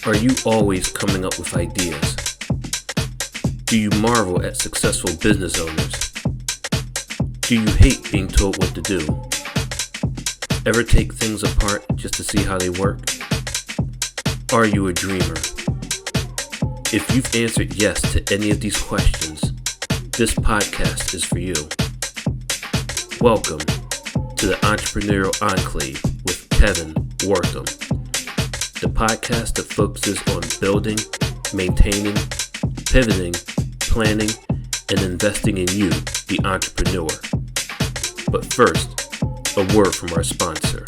Are you always coming up with ideas? Do you marvel at successful business owners? Do you hate being told what to do? Ever take things apart just to see how they work? Are you a dreamer? If you've answered yes to any of these questions, this podcast is for you. Welcome to the Entrepreneurial Enclave with Kevin Wortham, the podcast that focuses on building, maintaining, pivoting, planning, and investing in you, the entrepreneur. But first, a word from our sponsor.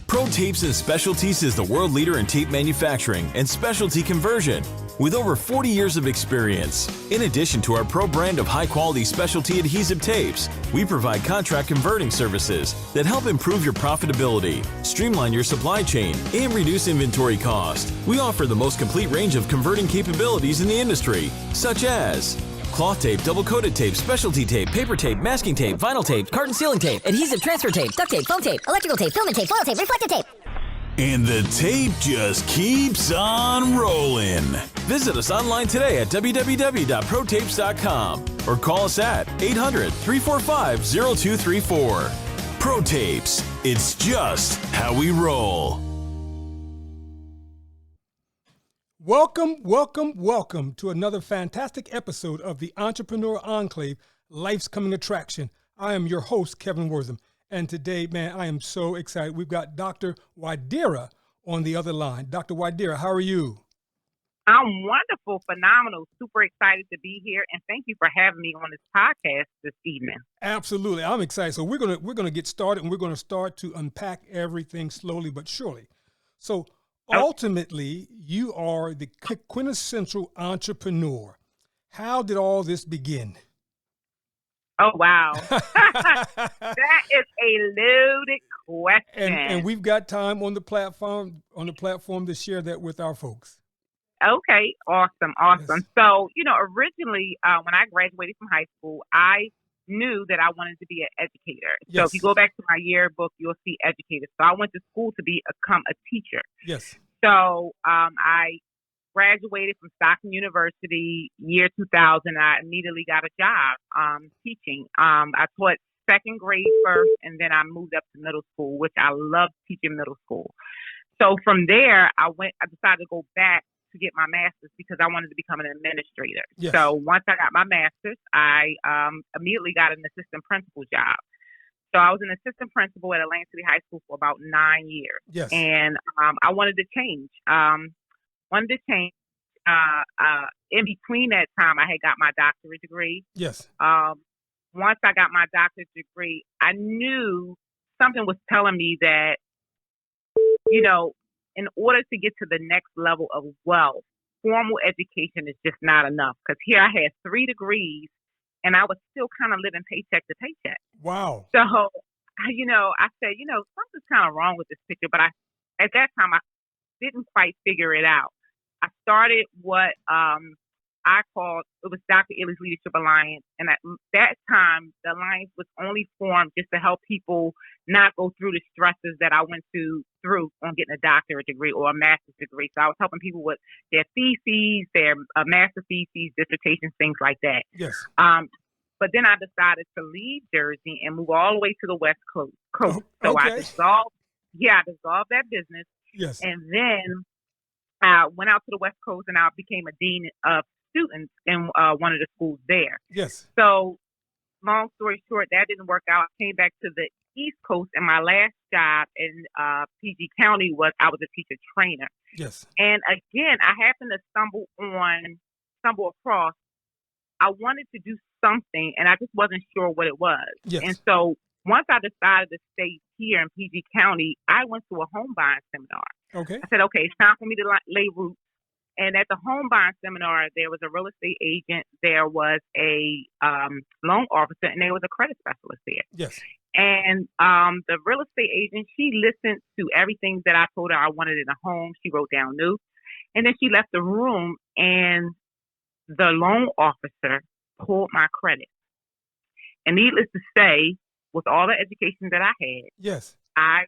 Pro Tapes and Specialties is the world leader in tape manufacturing and specialty conversion with over 40 years of experience. In addition to our pro brand of high-quality specialty adhesive tapes, we provide contract converting services that help improve your profitability, streamline your supply chain, and reduce inventory cost. We offer the most complete range of converting capabilities in the industry, such as cloth tape, double-coated tape, specialty tape, paper tape, masking tape, vinyl tape, carton sealing tape, adhesive transfer tape, duct tape, foam tape, electrical tape, filament tape, foil tape, reflective tape. And the tape just keeps on rolling. Visit us online today at www.protapes.com or call us at 800-345-0234. Pro Tapes, it's just how we roll. Welcome to another fantastic episode of the Entrepreneur Enclave, Life's Coming Attraction. I am your host, Kevin Wortham. And today, man, I am so excited. We've got Dr. Ydeaira on the other line. Dr. Ydeaira, how are you? I'm wonderful, phenomenal, super excited to be here, and thank you for having me on this podcast this evening. Absolutely, I'm excited. So we're gonna get started, and we're gonna start to unpack everything slowly but surely. So ultimately, you are the quintessential entrepreneur. How did all this begin? Oh, wow. That is a loaded question. And we've got time on the platform to share that with our folks. Okay, awesome. Yes. So, originally when I graduated from high school, I knew that I wanted to be an educator. Yes. So if you go back to my yearbook, you'll see educator. So I went to school to become a teacher. Yes. So I graduated from Stockton University, year 2000. I immediately got a job teaching. I taught second grade first, and then I moved up to middle school, which I loved teaching middle school. So from there, I decided to go back to get my master's because I wanted to become an administrator. Yes. So once I got my master's, I immediately got an assistant principal job. So I was an assistant principal at Atlantic City High School for about 9 years. Yes. And I wanted to change. In between that time, I had got my doctorate degree. Yes. Once I got my doctorate degree, I knew something was telling me that, in order to get to the next level of wealth, formal education is just not enough. Because here I had 3 degrees, and I was still kind of living paycheck to paycheck. Wow. So, I said, something's kind of wrong with this picture. But at that time, I didn't quite figure it out. I started what it was Dr.Ely's Leadership Alliance. And at that time, the alliance was only formed just to help people not go through the stresses that I went through on getting a doctorate degree or a master's degree. So I was helping people with their theses, their master theses, dissertations, things like that. Yes. But then I decided to leave Jersey and move all the way to the West Coast. So okay. I dissolved that business. Yes. And then I went out to the West Coast and I became a dean of students in one of the schools there. Yes. So long story short, that didn't work out. I came back to the East Coast, and my last job in PG County I was a teacher trainer. Yes. And again, I happened to stumble across, I wanted to do something, and I just wasn't sure what it was. Yes. And so once I decided to stay here in PG County, I went to a home buying seminar. Okay. I said, okay, it's time for me to lay roots. And at the home buying seminar, there was a real estate agent, there was a loan officer, and there was a credit specialist there. Yes. And the real estate agent, she listened to everything that I told her I wanted in a home. She wrote down notes. And then she left the room, and the loan officer pulled my credit. And needless to say, with all the education that I had, yes, I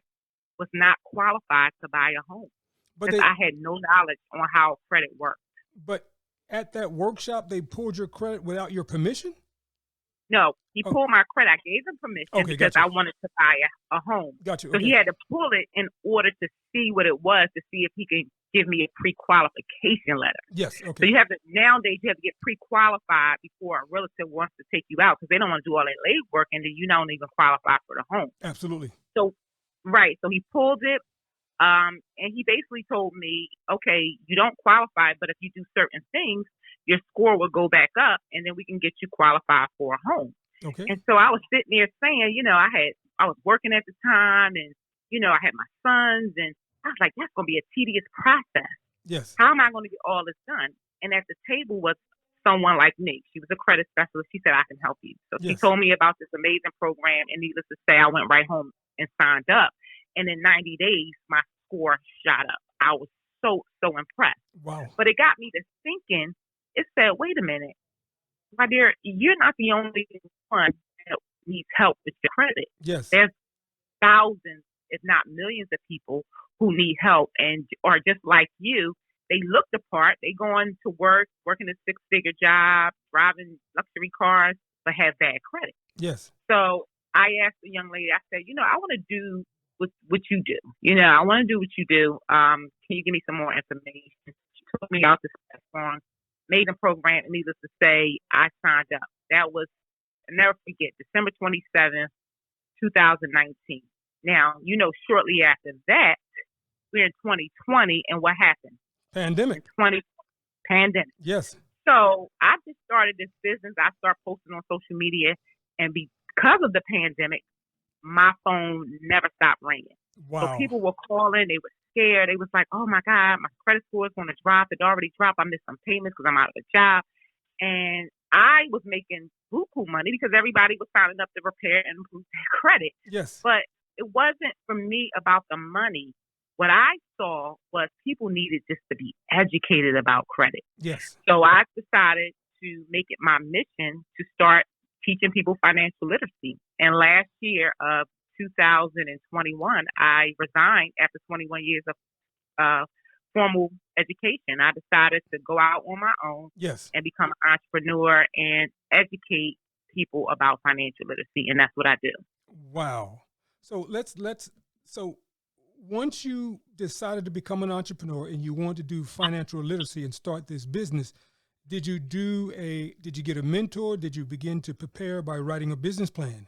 was not qualified to buy a home But because I had no knowledge on how credit worked. but at that workshop, they pulled your credit without your permission? No, he Oh, pulled my credit. I gave him permission okay, because got you. I wanted to buy a home. Got you. So he Okay. had to pull it in order to see what it was, to see if he could give me a pre-qualification letter. Yes. So Okay. you have to, nowadays you have to get pre-qualified before a realtor wants to take you out because they don't want to do all that legwork and then you don't even qualify for the home. Absolutely. So, right. So he pulled it. And he basically told me, okay, you don't qualify, but if you do certain things, your score will go back up and then we can get you qualified for a home. Okay. And so I was sitting there saying, I was working at the time and, I had my sons and I was like, that's going to be a tedious process. Yes. How am I going to get all this done? And at the table was someone like me. She was a credit specialist. She said, I can help you. So she Yes. told me about this amazing program. And needless to say, I went right home and signed up. And in 90 days, my score shot up. I was so impressed. Wow. But it got me to thinking, it said, wait a minute, my dear, you're not the only one that needs help with your credit. Yes. There's thousands, if not millions of people who need help and are just like you. They look the part. They going to work, working a six-figure job, driving luxury cars, but have bad credit. Yes. So I asked the young lady, I said, I want to do what you do. I want to do what you do. Can you give me some more information? She took me out this platform, made a program, and needless to say, I signed up. That was, I'll never forget, December 27th, 2019. Now, shortly after that, we're in 2020, and what happened? Pandemic. 20 pandemic. Yes. So I just started this business. I started posting on social media, and because of the pandemic, my phone never stopped ringing. Wow. So people were calling. They were scared. They was like, oh, my God, my credit score is going to drop. It already dropped. I missed some payments because I'm out of a job. And I was making buku money because everybody was signing up to repair and improve their credit. Yes. But it wasn't for me about the money. What I saw was people needed just to be educated about credit. Yes. So I decided to make it my mission to start teaching people financial literacy. And last year of 2021, I resigned after 21 years of formal education. I decided to go out on my own Yes. and become an entrepreneur and educate people about financial literacy. And that's what I do. Wow. So so once you decided to become an entrepreneur and you wanted to do financial literacy and start this business, did you get a mentor? Did you begin to prepare by writing a business plan?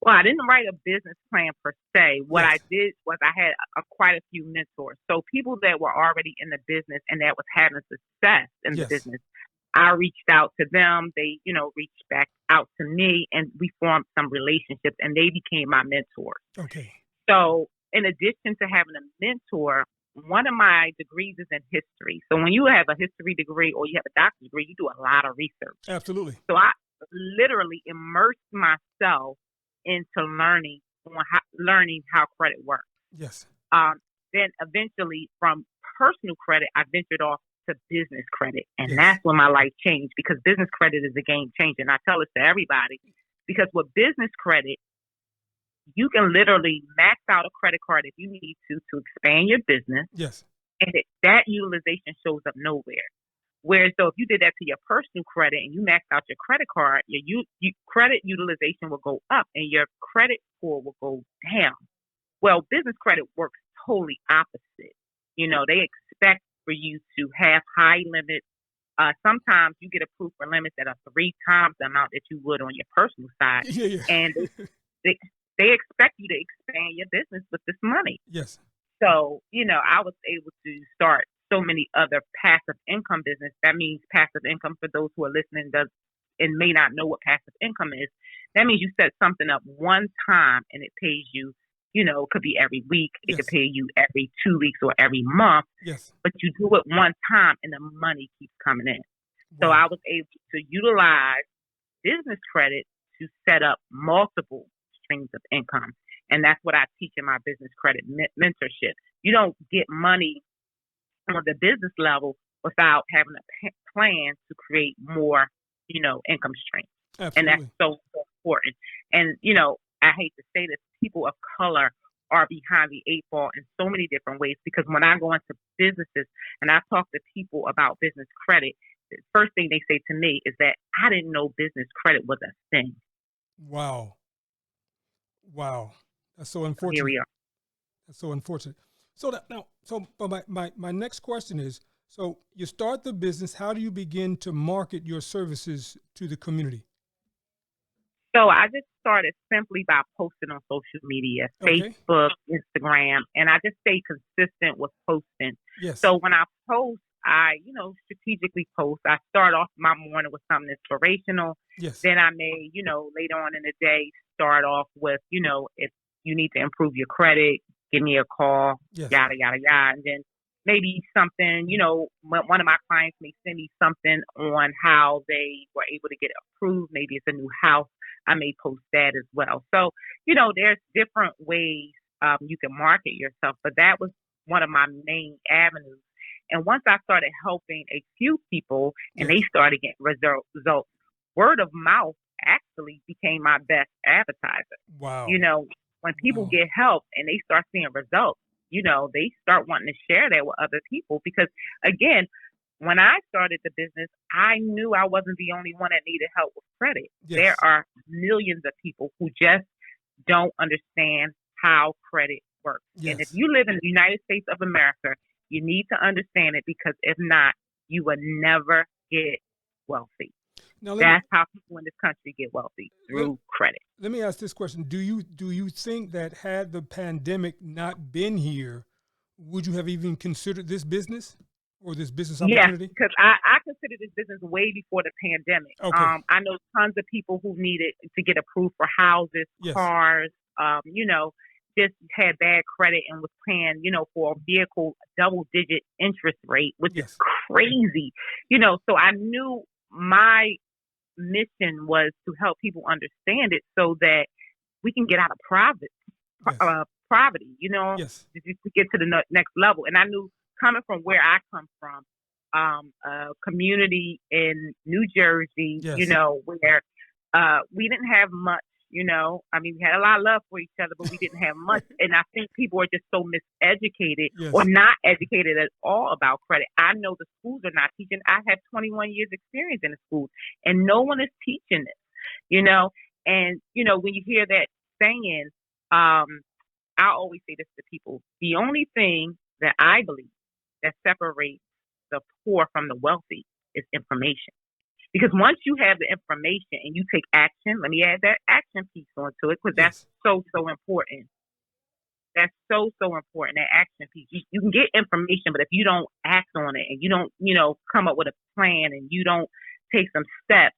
Well, I didn't write a business plan per se. What Yes. I did was I had quite a few mentors. So people that were already in the business and that was having success in Yes. the business, I reached out to them. They, reached back out to me and we formed some relationships and they became my mentors. Okay. So in addition to having a mentor, one of my degrees is in history. So when you have a history degree or you have a doctorate degree, you do a lot of research. Absolutely. So I literally immersed myself into learning how credit works. Yes. Then eventually from personal credit, I ventured off to business credit. And Yes. that's when my life changed because business credit is a game changer. And I tell this to everybody because with business credit, you can literally max out a credit card if you need to expand your business. Yes. And that utilization shows up nowhere. Whereas though if you did that to your personal credit and you maxed out your credit card, your credit utilization will go up and your credit score will go down. Well, business credit works totally opposite. They expect for you to have high limits. Sometimes you get approved for limits that are 3 times the amount that you would on your personal side. Yeah. And they expect you to expand your business with this money. Yes. So, I was able to start so many other passive income business. That means passive income for those who are listening and may not know what passive income is. That means you set something up one time and it pays you, it could be every week. It Yes. could pay you every 2 weeks or every month, Yes. but you do it one time and the money keeps coming in. So Wow. I was able to utilize business credit to set up multiple streams of income. And that's what I teach in my business credit mentorship. You don't get money on the business level without having a plan to create more, income streams. Absolutely. And that's so important. And, I hate to say this, people of color are behind the eight ball in so many different ways. Because when I go into businesses and I talk to people about business credit, the first thing they say to me is that I didn't know business credit was a thing. Wow. Wow. That's so So here unfortunate. we are. That's so unfortunate. So but my next question is, so you start the business, how do you begin to market your services to the community? So I just started simply by posting on social media, Okay. Facebook, Instagram, and I just stay consistent with posting. Yes. So when I post, I, strategically post. I start off my morning with something inspirational. Yes. Then I may, later on in the day, start off with, if you need to improve your credit, give me a call, Yes. yada, yada, yada. And then maybe something, one of my clients may send me something on how they were able to get approved. Maybe it's a new house. I may post that as well. So, there's different ways you can market yourself, but that was one of my main avenues. And once I started helping a few people and they started getting results, word of mouth actually became my best advertiser. Wow. When people get help and they start seeing results, they start wanting to share that with other people. Because again, when I started the business, I knew I wasn't the only one that needed help with credit. Yes. There are millions of people who just don't understand how credit works. Yes. And if you live in the United States of America, you need to understand it, because if not, you will never get wealthy. Now, that's how people in this country get wealthy, through credit. Let me ask this question. Do you think that had the pandemic not been here, would you have even considered this business or this business opportunity? Yes, because I considered this business way before the pandemic. Okay. I know tons of people who needed to get approved for houses, Yes. cars, just had bad credit and was paying, for a vehicle, double-digit interest rate, which Yes. is crazy. So I knew my mission was to help people understand it so that we can get out of poverty, Yes. to get to the next level. And I knew, coming from where I come from, a community in New Jersey, Yes. where we didn't have much. We had a lot of love for each other, but we didn't have much. And I think people are just so miseducated Yes. or not educated at all about credit. I know the schools are not teaching. I have 21 years experience in the schools, and no one is teaching this, And, when you hear that saying, I always say this to people: the only thing that I believe that separates the poor from the wealthy is information. Because once you have the information and you take action, let me add that action piece onto it, because that's so important. That's so important, that action piece. You can get information, but if you don't act on it and you don't, come up with a plan and you don't take some steps,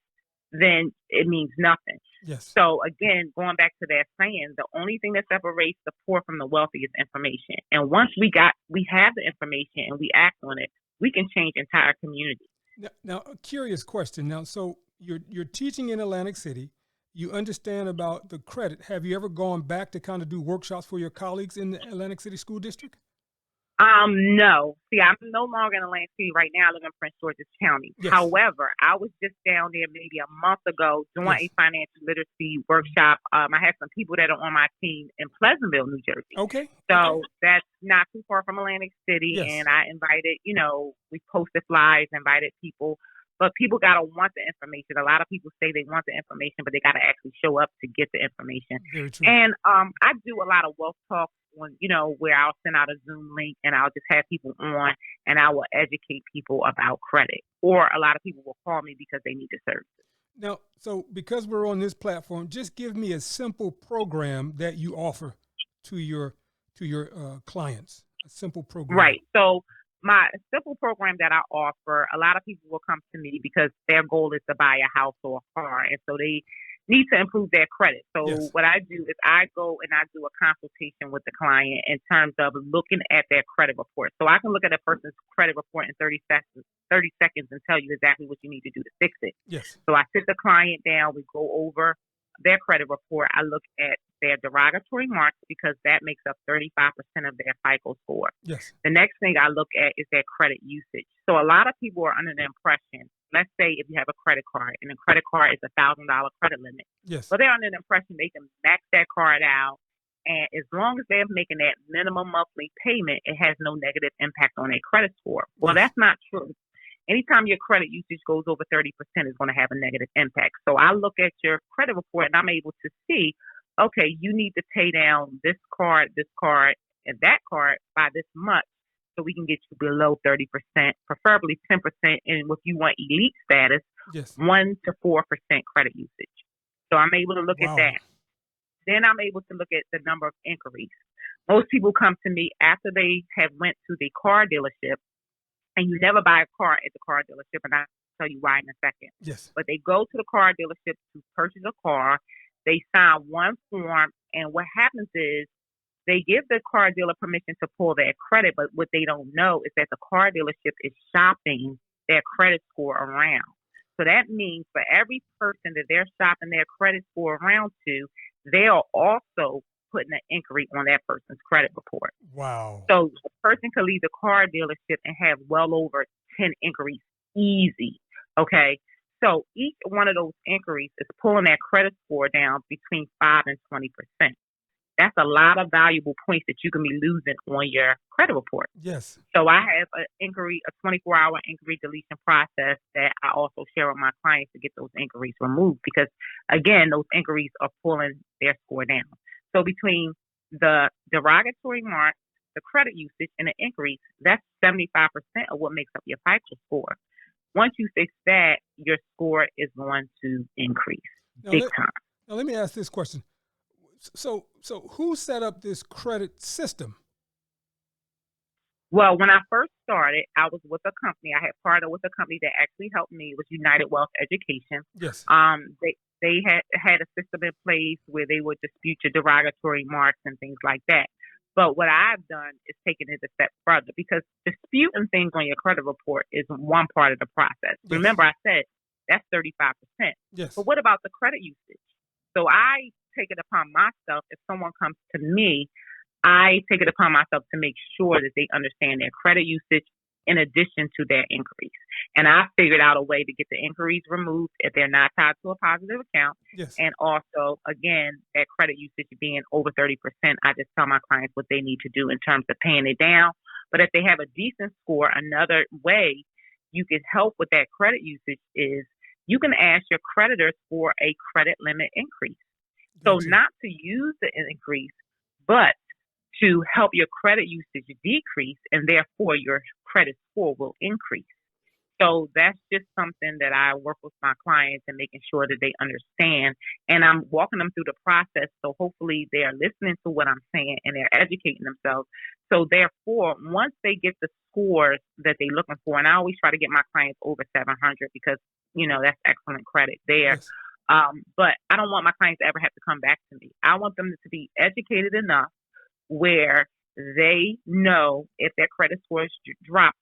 then it means nothing. Yes. So again, going back to that saying, the only thing that separates the poor from the wealthy is information. And once we have the information and we act on it, we can change entire communities. Now, a curious question. Now, so you're teaching in Atlantic City. You understand about the credit. Have you ever gone back to kind of do workshops for your colleagues in the Atlantic City School District? No. See, I'm no longer in Atlantic City right now. I live in Prince George's County. Yes. However, I was just down there maybe a month ago doing a financial literacy workshop. I have some people that are on my team in Pleasantville, New Jersey. Okay. So that's not too far from Atlantic City. Yes. And I invited, we posted flyers, invited people. But people got to want the information. A lot of people say they want the information, but they got to actually show up to get the information. Very true. And I do a lot of wealth talk when, where I'll send out a Zoom link and I'll just have people on and I will educate people about credit. Or a lot of people will call me because they need the services. Now, so because we're on this platform, just give me a simple program that you offer to your clients. A simple program. Right. So my simple program that I offer, a lot of people will come to me because their goal is to buy a house or a car. And so they need to improve their credit. So what I do is I go and I do a consultation with the client in terms of looking at their credit report. So I can look at a person's credit report in 30 seconds and tell you exactly what you need to do to fix it. Yes. So I sit the client down, we go over their credit report. I look at their derogatory marks because that makes up 35% of their FICO score. Yes. The next thing I look at is their credit usage. So a lot of people are under the impression, let's say if you have a credit card and the credit card is $1,000 credit limit. Yes. But they're under the impression they can max that card out And as long as they're making that minimum monthly payment, it has no negative impact on their credit score. Well, Yes. that's not true. Anytime your credit usage goes over 30%, is going to have a negative impact. So I look at your credit report and I'm able to see, okay, you need to pay down this card, and that card by this much so we can get you below 30%, preferably 10%. And if you want elite status, Yes. 1 to 4% credit usage. So I'm able to look at Wow. that. Then I'm able to look at the number of inquiries. Most people come to me after they have went to the car dealership, and you never buy a car at the car dealership, and I'll tell you why in a second. Yes. But they go to the car dealership to purchase a car. They sign one form, and what happens is they give the car dealer permission to pull their credit, but what they don't know is that the car dealership is shopping their credit score around. So that means for every person that they're shopping their credit score around to, they are also putting an inquiry on that person's credit report. Wow. So a person could leave the car dealership and have well over 10 inquiries easy. Okay. So each one of those inquiries is pulling that credit score down between 5 and 20%. That's a lot of valuable points that you can be losing on your credit report. Yes. So I have a 24-hour inquiry deletion process that I also share with my clients to get those inquiries removed, because again, those inquiries are pulling their score down. So between the derogatory marks, the credit usage, and the inquiries, that's 75% of what makes up your FICO score. Once you fix that, your score is going to increase big time. Now let me ask this question. So who set up this credit system? Well, when I first started, I was with a company. I had partnered with a company that actually helped me. It was United Wealth Education. Yes. They had a system in place where they would dispute your derogatory marks and things like that. But what I've done is taken it a step further, because disputing things on your credit report is one part of the process. Yes. Remember, I said that's 35%. Yes. But what about the credit usage? So I take it upon myself, if someone comes to me, I take it upon myself to make sure that they understand their credit usage in addition to their inquiries. And I figured out a way to get the inquiries removed if they're not tied to a positive account. Yes. And also, again, that credit usage being over 30%, I just tell my clients what they need to do in terms of paying it down. But if they have a decent score, another way you can help with that credit usage is you can ask your creditors for a credit limit increase. So Gotcha. not to use the increase, but to help your credit usage decrease, and therefore your credit score will increase. So that's just something that I work with my clients and making sure that they understand. And I'm walking them through the process. So hopefully they are listening to what I'm saying and they're educating themselves. So therefore, once they get the scores that they're looking for, and I always try to get my clients over 700 because, that's excellent credit there. Yes. But I don't want my clients to ever have to come back to me. I want them to be educated enough where they know if their credit scores drop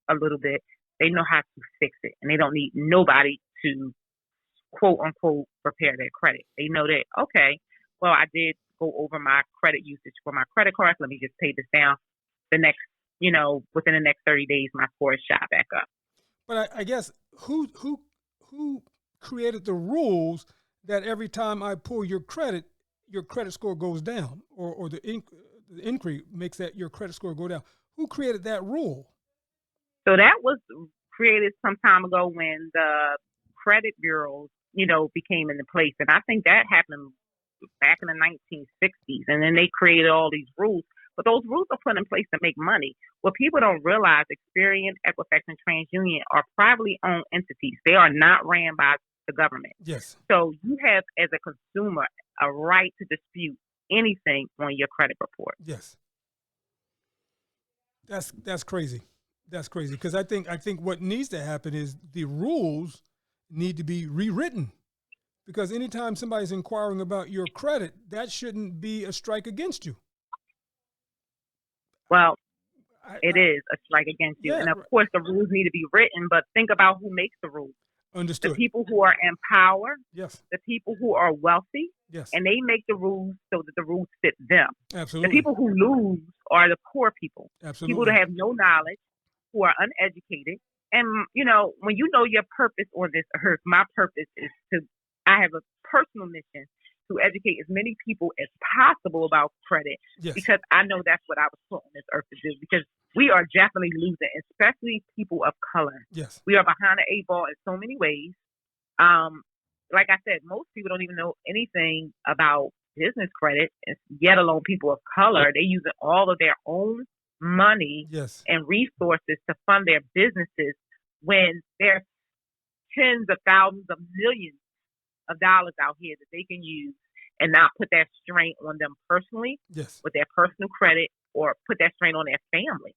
a little bit, they know how to fix it, and they don't need nobody to quote unquote repair their credit. They know that, okay, well, I did go over my credit usage for my credit cards. Let me just pay this down. The next, within the next 30 days, my score is shot back up. But I guess who created the rules that every time I pull your credit score goes down, or the inquiry makes that your credit score go down? Who created that rule? So that was created some time ago when the credit bureaus, became into place. And I think that happened back in the 1960s. And then they created all these rules. But those rules are put in place to make money. What people don't realize, Experian, Equifax, and TransUnion are privately owned entities. They are not ran by the government. Yes. So you have, as a consumer, a right to dispute anything on your credit report. Yes. That's crazy. That's crazy, because I think what needs to happen is the rules need to be rewritten, because anytime somebody's inquiring about your credit, that shouldn't be a strike against you. Well, it is a strike against you. Yeah, and of course, the rules need to be written, but think about who makes the rules. Understood. The people who are in power, yes. The people who are wealthy, yes. And they make the rules so that the rules fit them. Absolutely. The people who lose are the poor people. Absolutely. People that have no knowledge, who are uneducated. And, when you know your purpose on this earth, my purpose is I have a personal mission to educate as many people as possible about credit Yes. because I know that's what I was put on this earth to do. Because we are definitely losing, especially people of color. Yes. We are behind the eight ball in so many ways. Like I said, most people don't even know anything about business credit, yet alone people of color. They use all of their own money Yes. and resources to fund their businesses when there's tens of thousands of millions of dollars out here that they can use and not put that strain on them personally Yes. with their personal credit or put that strain on their family.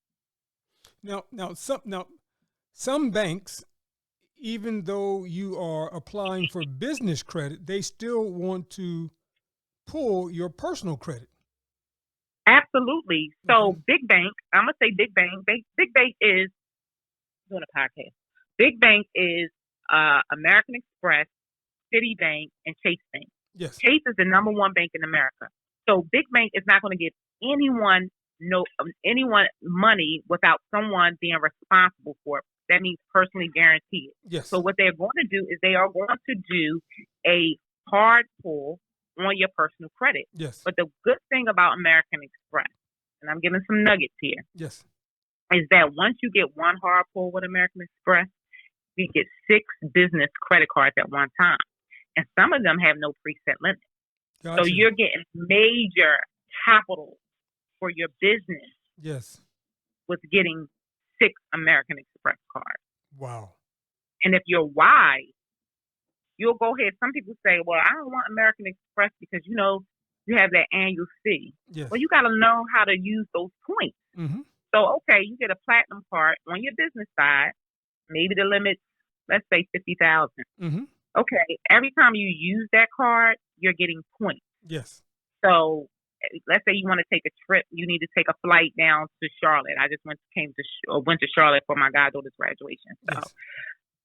Now, some banks, even though you are applying for business credit, they still want to pull your personal credit. Absolutely. So Okay. big bank, I'm gonna say big bank. Big bank is doing a podcast. Big bank is American Express, Citibank, and Chase Bank. Yes. Chase is the number one bank in America. So big bank is not going to give anyone money without someone being responsible for it. That means personally guaranteed. Yes. So what they're going to do is they are going to do a hard pull on your personal credit. Yes. But the good thing about American Express, and I'm giving some nuggets here, Yes. is that once you get one hard pull with American Express, you get 6 business credit cards at one time. And some of them have no preset limit. Gotcha. So you're getting major capital for your business Yes. with getting 6 American Express cards. Wow. And if you're wise, you'll go ahead. Some people say, well, I don't want American Express because, you have that annual fee. Yes. Well, you got to know how to use those points. Mm-hmm. So, okay, you get a platinum card on your business side. Maybe the limit, let's say 50,000. Mm-hmm. Okay, every time you use that card, you're getting points. Yes. So let's say you want to take a trip, you need to take a flight down to Charlotte. I just went to Charlotte for my goddaughter's graduation. So Yes.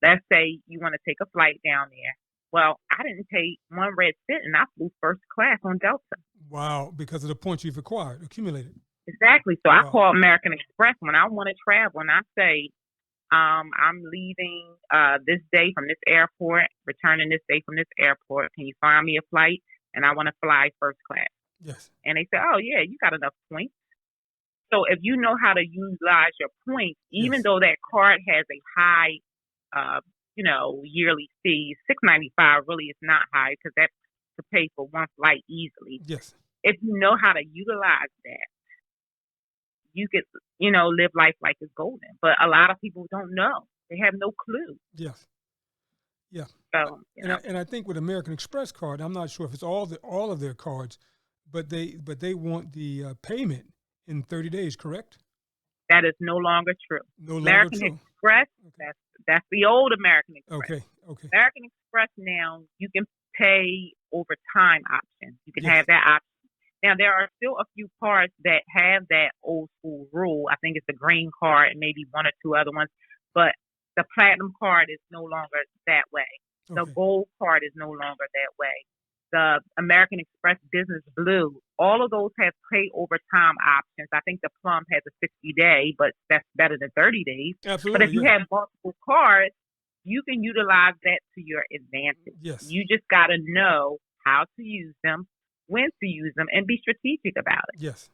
let's say you want to take a flight down there. Well, I didn't take one red cent and I flew first class on Delta. Wow. Because of the points you've accumulated. Exactly. So I Wow. call American Express when I want to travel and I say, I'm leaving this day from this airport, returning this day from this airport. Can you find me a flight? And I want to fly first class. Yes. And they say, oh, yeah, you got enough points. So if you know how to utilize your points, even Yes. though that card has a high, yearly fee, $6.95 really is not high because that's to pay for one flight easily. Yes. If you know how to utilize that, you could, live life like it's golden. But a lot of people don't know. They have no clue. Yes. Yeah. So, And I think with American Express card, I'm not sure if it's all of their cards, but they want the payment in 30 days, correct? that is no longer true. No longer American true. Express, Okay. that's the old American Express. Okay. American Express now, you can pay over time option. You can Yes. have that option. Now, there are still a few cards that have that old school rule. I think it's the green card and maybe one or two other ones. But the platinum card is no longer that way. The Okay. gold card is no longer that way. The American Express Business Blue, all of those have pay over time options. I think the Plum has a 60-day, but that's better than 30 days. Absolutely. But if you yeah. have multiple cards, you can utilize that to your advantage. Yes. You just got to know how to use them, when to use them, and be strategic about it. Yes.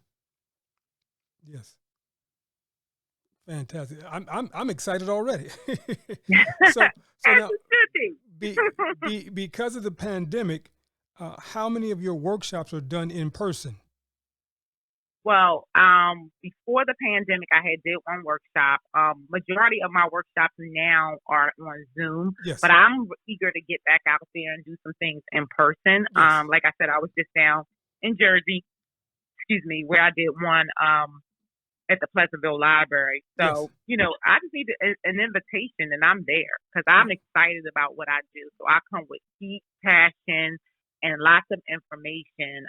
Fantastic. I'm excited already. so As now, you should be. because of the pandemic, how many of your workshops are done in person? Well, before the pandemic, I had did one workshop. Majority of my workshops now are on Zoom, Yes. but I'm eager to get back out there and do some things in person. Yes. Like I said, I was just down in Jersey, where I did one at the Pleasantville Library. So, I just need an invitation and I'm there because I'm excited about what I do. So I come with heat, passion, and lots of information.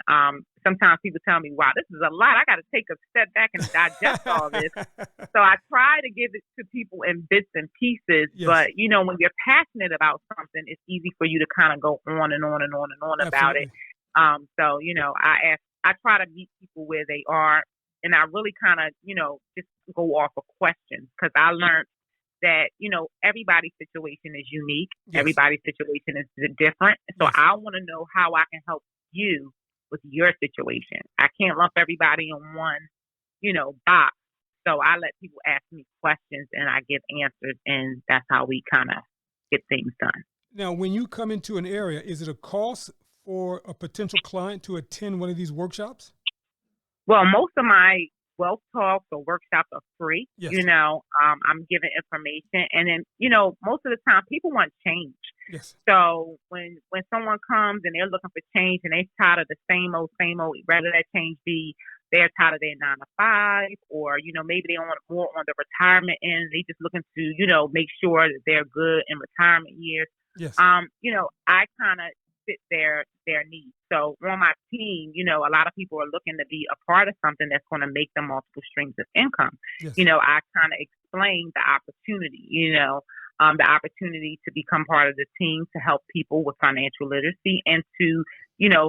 Sometimes people tell me, wow, this is a lot. I got to take a step back and digest all this. So I try to give it to people in bits and pieces. Yes. But, when you're passionate about something, it's easy for you to kind of go on and on and on and on about it. Absolutely. So, I try to meet people where they are. And I really kind of, just go off of questions because I learned that, everybody's situation is unique. Yes. Everybody's situation is different. So Yes. I want to know how I can help you with your situation. I can't lump everybody in one, box. So I let people ask me questions and I give answers, and that's how we kind of get things done. Now, when you come into an area, is it a cost for a potential client to attend one of these workshops? Well, most of my wealth talks or workshops are free. Yes. I'm giving information, and then most of the time people want change. Yes. So when someone comes and they're looking for change and they're tired of the same old, whether that change be they're tired of their 9 to 5, or maybe they want more on the retirement end. They just looking to make sure that they're good in retirement years. Yes. I kind of fit their needs. So on my team, a lot of people are looking to be a part of something that's going to make them multiple streams of income. Yes. I kind of explain the opportunity, the opportunity to become part of the team to help people with financial literacy and to,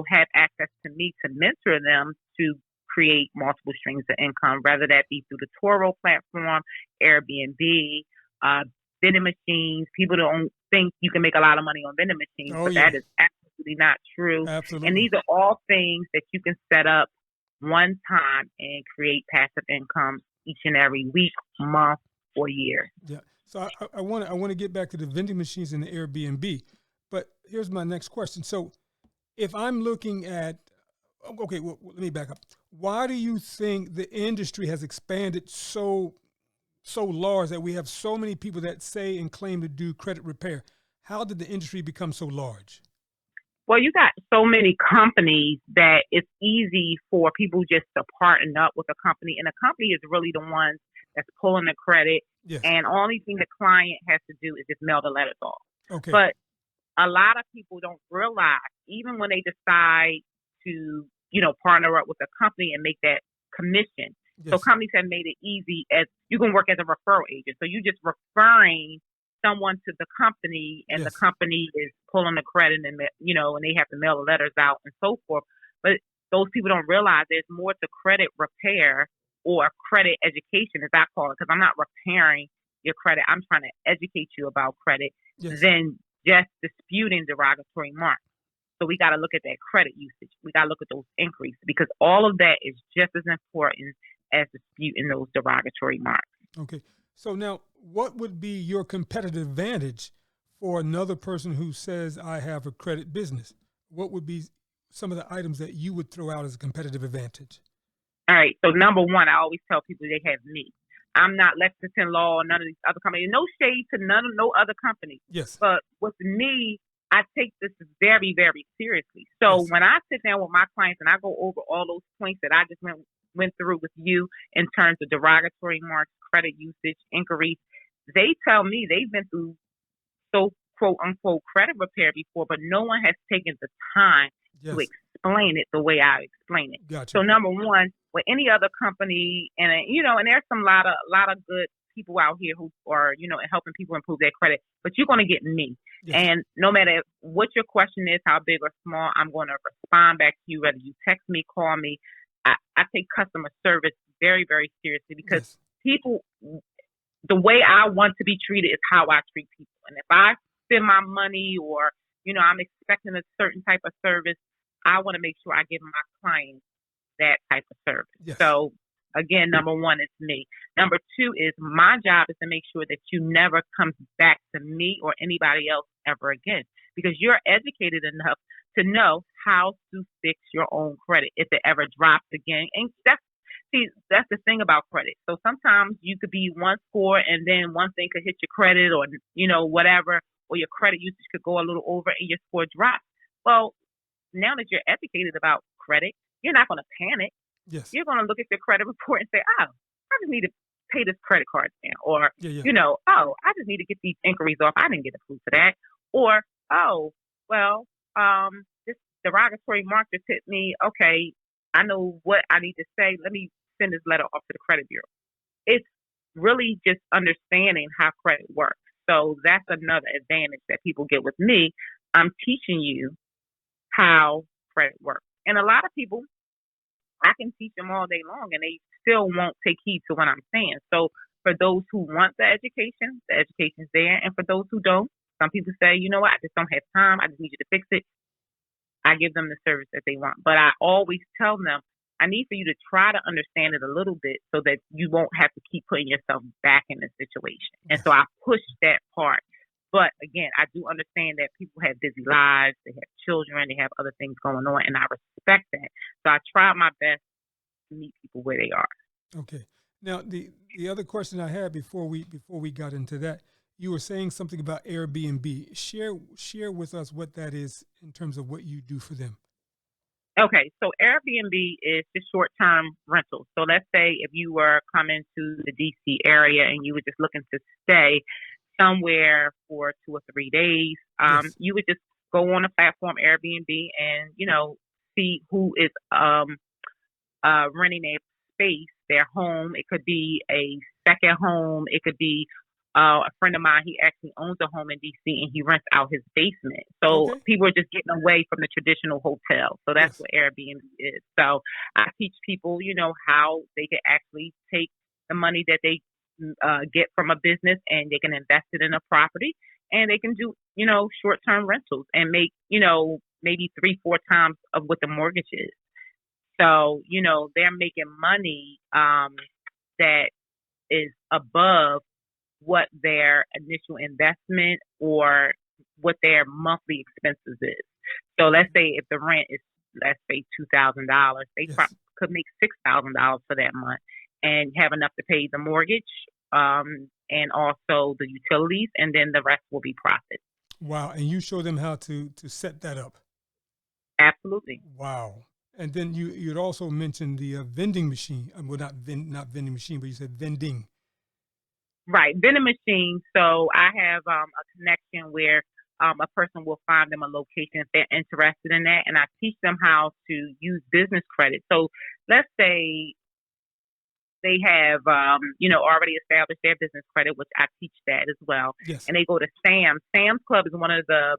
have access to me to mentor them to create multiple streams of income, whether that be through the Toro platform, Airbnb, vending machines. People don't think you can make a lot of money on vending machines, but that is absolutely not true. Absolutely. And these are all things that you can set up one time and create passive income each and every week, month, or year. Yeah. So I want to get back to the vending machines and the Airbnb, but here's my next question. So if I'm looking at, okay, well, let me back up. Why do you think the industry has expanded so large that we have so many people that say and claim to do credit repair? How did the industry become so large? Well, you got so many companies that it's easy for people just to partner up with a company, and a company is really the one that's pulling the credit. Yes. And only thing the client has to do is just mail the letters off. Okay. But a lot of people don't realize, even when they decide to, partner up with a company and make that commission. Yes. So companies have made it easy as you can work as a referral agent. So you just referring someone to the company, and Yes. the company is pulling the credit, and and they have to mail the letters out and so forth. But those people don't realize there's more to credit repair or credit education, as I call it, because I'm not repairing your credit. I'm trying to educate you about credit Yes. than just disputing derogatory marks. So we got to look at that credit usage. We got to look at those increases, because all of that is just as important as disputing those derogatory marks. Okay. So now, what would be your competitive advantage for another person who says, I have a credit business? What would be some of the items that you would throw out as a competitive advantage? All right. So number one, I always tell people they have me. I'm not Lexington Law or none of these other companies. No shade to no other company. Yes. But with me, I take this very, very seriously. So Yes. when I sit down with my clients and I go over all those points that I just went through with you in terms of derogatory marks, credit usage, inquiries, they tell me they've been through so quote unquote credit repair before, but no one has taken the time Yes. to explain it the way I explain it. Gotcha. So number one, with any other company, and and there's some lot of good people out here who are helping people improve their credit, but you're going to get me. Yes. And no matter what your question is, how big or small, I'm going to respond back to you, whether you text me, call me. I take customer service very, very seriously, because Yes. people, the way I want to be treated is how I treat people. And if I spend my money or, I'm expecting a certain type of service, I want to make sure I give my clients that type of service. Yes. So again, number one is me. Number two is my job is to make sure that you never come back to me or anybody else ever again, because you're educated enough to know how to fix your own credit if it ever drops again. And that's the thing about credit. So sometimes you could be one score and then one thing could hit your credit or, whatever, or your credit usage could go a little over and your score drops. Well, now that you're educated about credit, you're not going to panic. Yes. You're going to look at your credit report and say, oh, I just need to pay this credit card down. Or, Yeah. oh, I just need to get these inquiries off. I didn't get approved for that. Or, oh, well, this derogatory mark just hit me. Okay, I know what I need to say. Let me send this letter off to the credit bureau. It's really just understanding how credit works. So that's another advantage that people get with me. I'm teaching you how credit works. And a lot of people, I can teach them all day long and they still won't take heed to what I'm saying. So for those who want the education's there. And for those who don't, some people say, you know what, I just don't have time. I just need you to fix it. I give them the service that they want. But I always tell them, I need for you to try to understand it a little bit so that you won't have to keep putting yourself back in the situation. And so I push that part. But again, I do understand that people have busy lives, they have children, they have other things going on, and I respect that. So I try my best to meet people where they are. Okay. Now the other question I had before we got into that, you were saying something about Airbnb. Share with us what that is in terms of what you do for them. Okay, so Airbnb is the short-term rental. So let's say if you were coming to the DC area and you were just looking to stay somewhere for 2 or 3 days, Yes. you would just go on the platform Airbnb and, see who is renting a space, their home. It could be a second home. It could be a friend of mine, he actually owns a home in DC and he rents out his basement. So Okay. people are just getting away from the traditional hotel. So that's Yes. what Airbnb is. So I teach people, how they can actually take the money that they get from a business and they can invest it in a property and they can do, short-term rentals and make, maybe 3-4 times of what the mortgage is. So, they're making money that is above what their initial investment or what their monthly expenses is. So let's say if the rent is, let's say $2,000, they Yes. could make $6,000 for that month and have enough to pay the mortgage and also the utilities, and then the rest will be profit. Wow. And you show them how to set that up. Absolutely. Wow. And then you'd also mentioned the vending machine. Well, not vending machine, but you said vending. Right, vending machines. So I have a connection where a person will find them a location if they're interested in that, and I teach them how to use business credit. So let's say they have, already established their business credit, which I teach that as well, Yes. and they go to Sam's. Sam's Club is one of the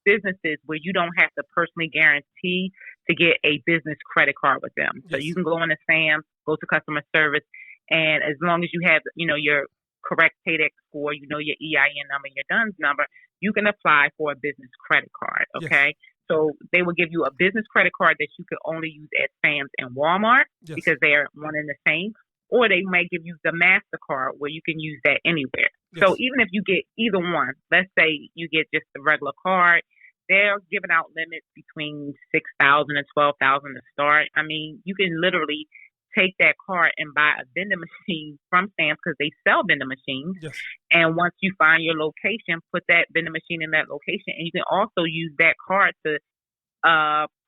businesses where you don't have to personally guarantee to get a business credit card with them. So Yes. you can go into Sam's, go to customer service, and as long as you have, your correct paydex score, your EIN number, your DUNS number, you can apply for a business credit card, okay? Yes. So they will give you a business credit card that you can only use at Sam's and Walmart Yes. because they're one and the same, or they might give you the MasterCard where you can use that anywhere. Yes. So even if you get either one, let's say you get just the regular card, they're giving out limits between $6,000 and $12,000 to start. I mean, you can literally take that card and buy a vending machine from Sam's because they sell vending machines. Yes. And once you find your location, put that vending machine in that location. And you can also use that card to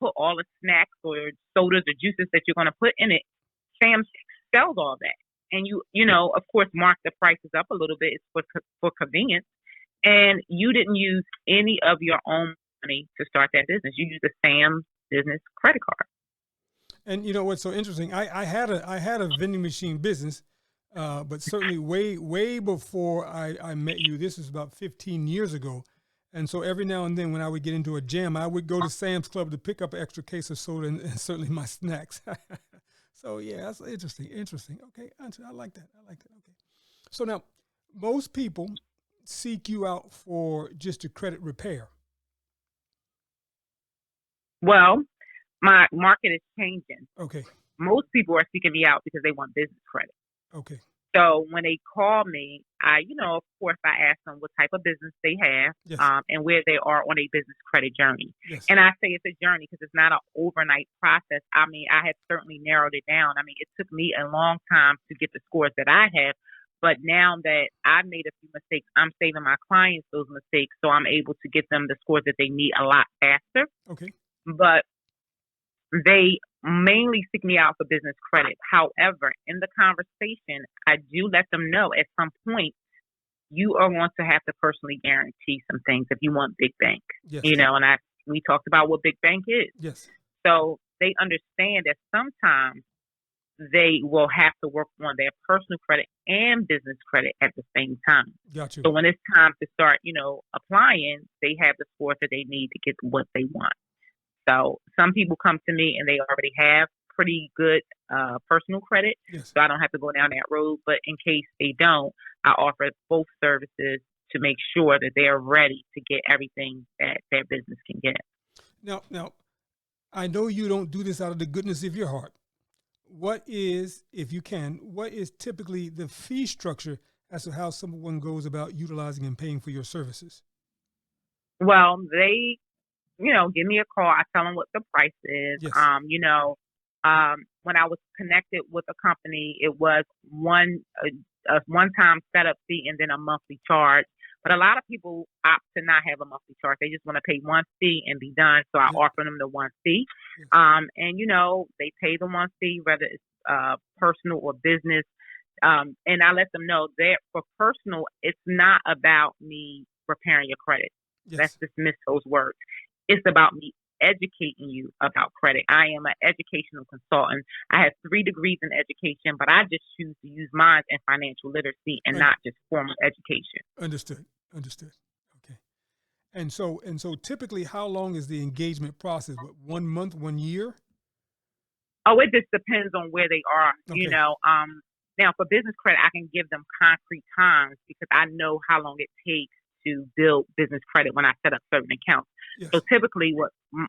put all the snacks or sodas or juices that you're going to put in it. Sam's sells all that. And you of course, mark the prices up a little bit. It's for convenience. And you didn't use any of your own money to start that business. You used the Sam's business credit card. And you know what's so interesting? I had a vending machine business, but certainly way before I met you. This is about 15 years ago. And so every now and then when I would get into a jam, I would go to Sam's Club to pick up an extra case of soda and certainly my snacks. So yeah, that's interesting. Okay, I like that. Okay. So now most people seek you out for just a credit repair. Well, my market is changing. Okay. Most people are seeking me out because they want business credit. Okay. So when they call me, of course, I ask them what type of business they have, Yes. and where they are on a business credit journey. Yes. And I say it's a journey because it's not an overnight process. I mean, I have certainly narrowed it down. I mean, it took me a long time to get the scores that I have. But now that I've made a few mistakes, I'm saving my clients those mistakes, so I'm able to get them the scores that they need a lot faster. Okay. But they mainly seek me out for business credit. However, in the conversation, I do let them know at some point you are going to have to personally guarantee some things if you want big bank. Yes. And we talked about what big bank is. Yes. So they understand that sometimes they will have to work on their personal credit and business credit at the same time. Got you. So when it's time to start, applying, they have the scores that they need to get what they want. So some people come to me and they already have pretty good personal credit. Yes. So I don't have to go down that road. But in case they don't, I offer both services to make sure that they're ready to get everything that their business can get. Now, I know you don't do this out of the goodness of your heart. What is, if you can, what is typically the fee structure as to how someone goes about utilizing and paying for your services? Well, they, give me a call. I tell them what the price is. Yes. When I was connected with a company, it was a one-time setup fee and then a monthly charge. But a lot of people opt to not have a monthly charge. They just want to pay one fee and be done. So I Yep. offer them the one fee. Yes. And they pay the one fee, whether it's personal or business. And I let them know that for personal, it's not about me repairing your credit. Yes. Let's dismiss those words. It's about me educating you about credit. I am an educational consultant. I have 3 degrees in education, but I just choose to use mine in financial literacy and not just formal education. Understood. Okay. And so typically, how long is the engagement process? What, 1 month, 1 year? Oh, it just depends on where they are. Okay. Now for business credit, I can give them concrete times because I know how long it takes to build business credit when I set up certain accounts. Yes. So typically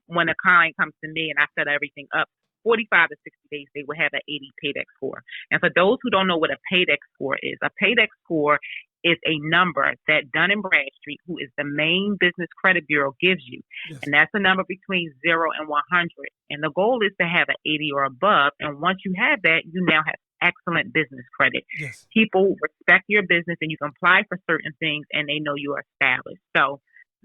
when a client comes to me and I set everything up, 45 to 60 days, they will have an 80 paydex score. And for those who don't know what a paydex score is, a paydex score is a number that Dun & Bradstreet, who is the main business credit bureau, gives you. Yes. And that's a number between 0 and 100. And the goal is to have an 80 or above. And once you have that, you now have excellent business credit. Yes. People respect your business and you can apply for certain things and they know you are established. So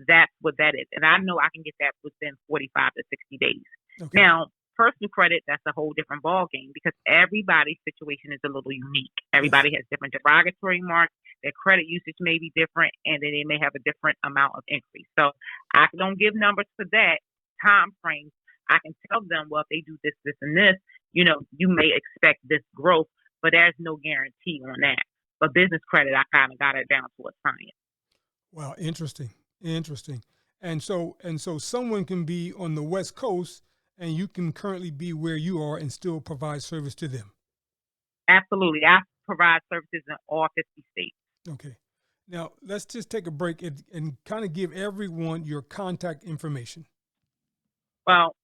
that's what that is. And I know I can get that within 45 to 60 days. Okay. Now, personal credit, that's a whole different ballgame because everybody's situation is a little unique. Everybody has different derogatory marks. Their credit usage may be different, and then they may have a different amount of increase. So I don't give numbers for that time frames. I can tell them, well, if they do this, this, and this, you may expect this growth, but there's no guarantee on that. But business credit, I kind of got it down to a science. Wow, interesting. And so someone can be on the West Coast and you can currently be where you are and still provide service to them. Absolutely. I provide services in all 50 states. Okay. Now, let's just take a break and kind of give everyone your contact information. Well,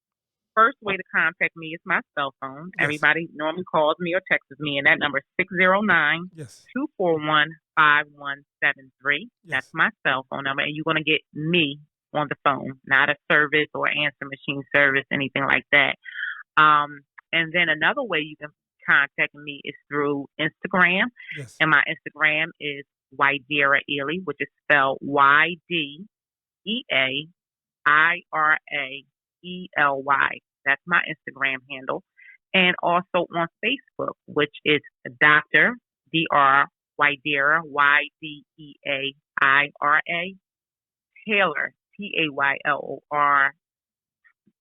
first way to contact me is my cell phone. Yes. Everybody normally calls me or texts me, and that number is 609 Yes. 241 5173. Yes. That's my cell phone number, and you're going to get me on the phone, not a service or answer machine service, anything like that. And then another way you can contact me is through Instagram. Yes. And my Instagram is Ydeaira Ely, which is spelled YDEAIRAELY. That's my Instagram handle. And also on Facebook, which is Dr. Ydeaira, YDEAIRA, Taylor, TAYLOR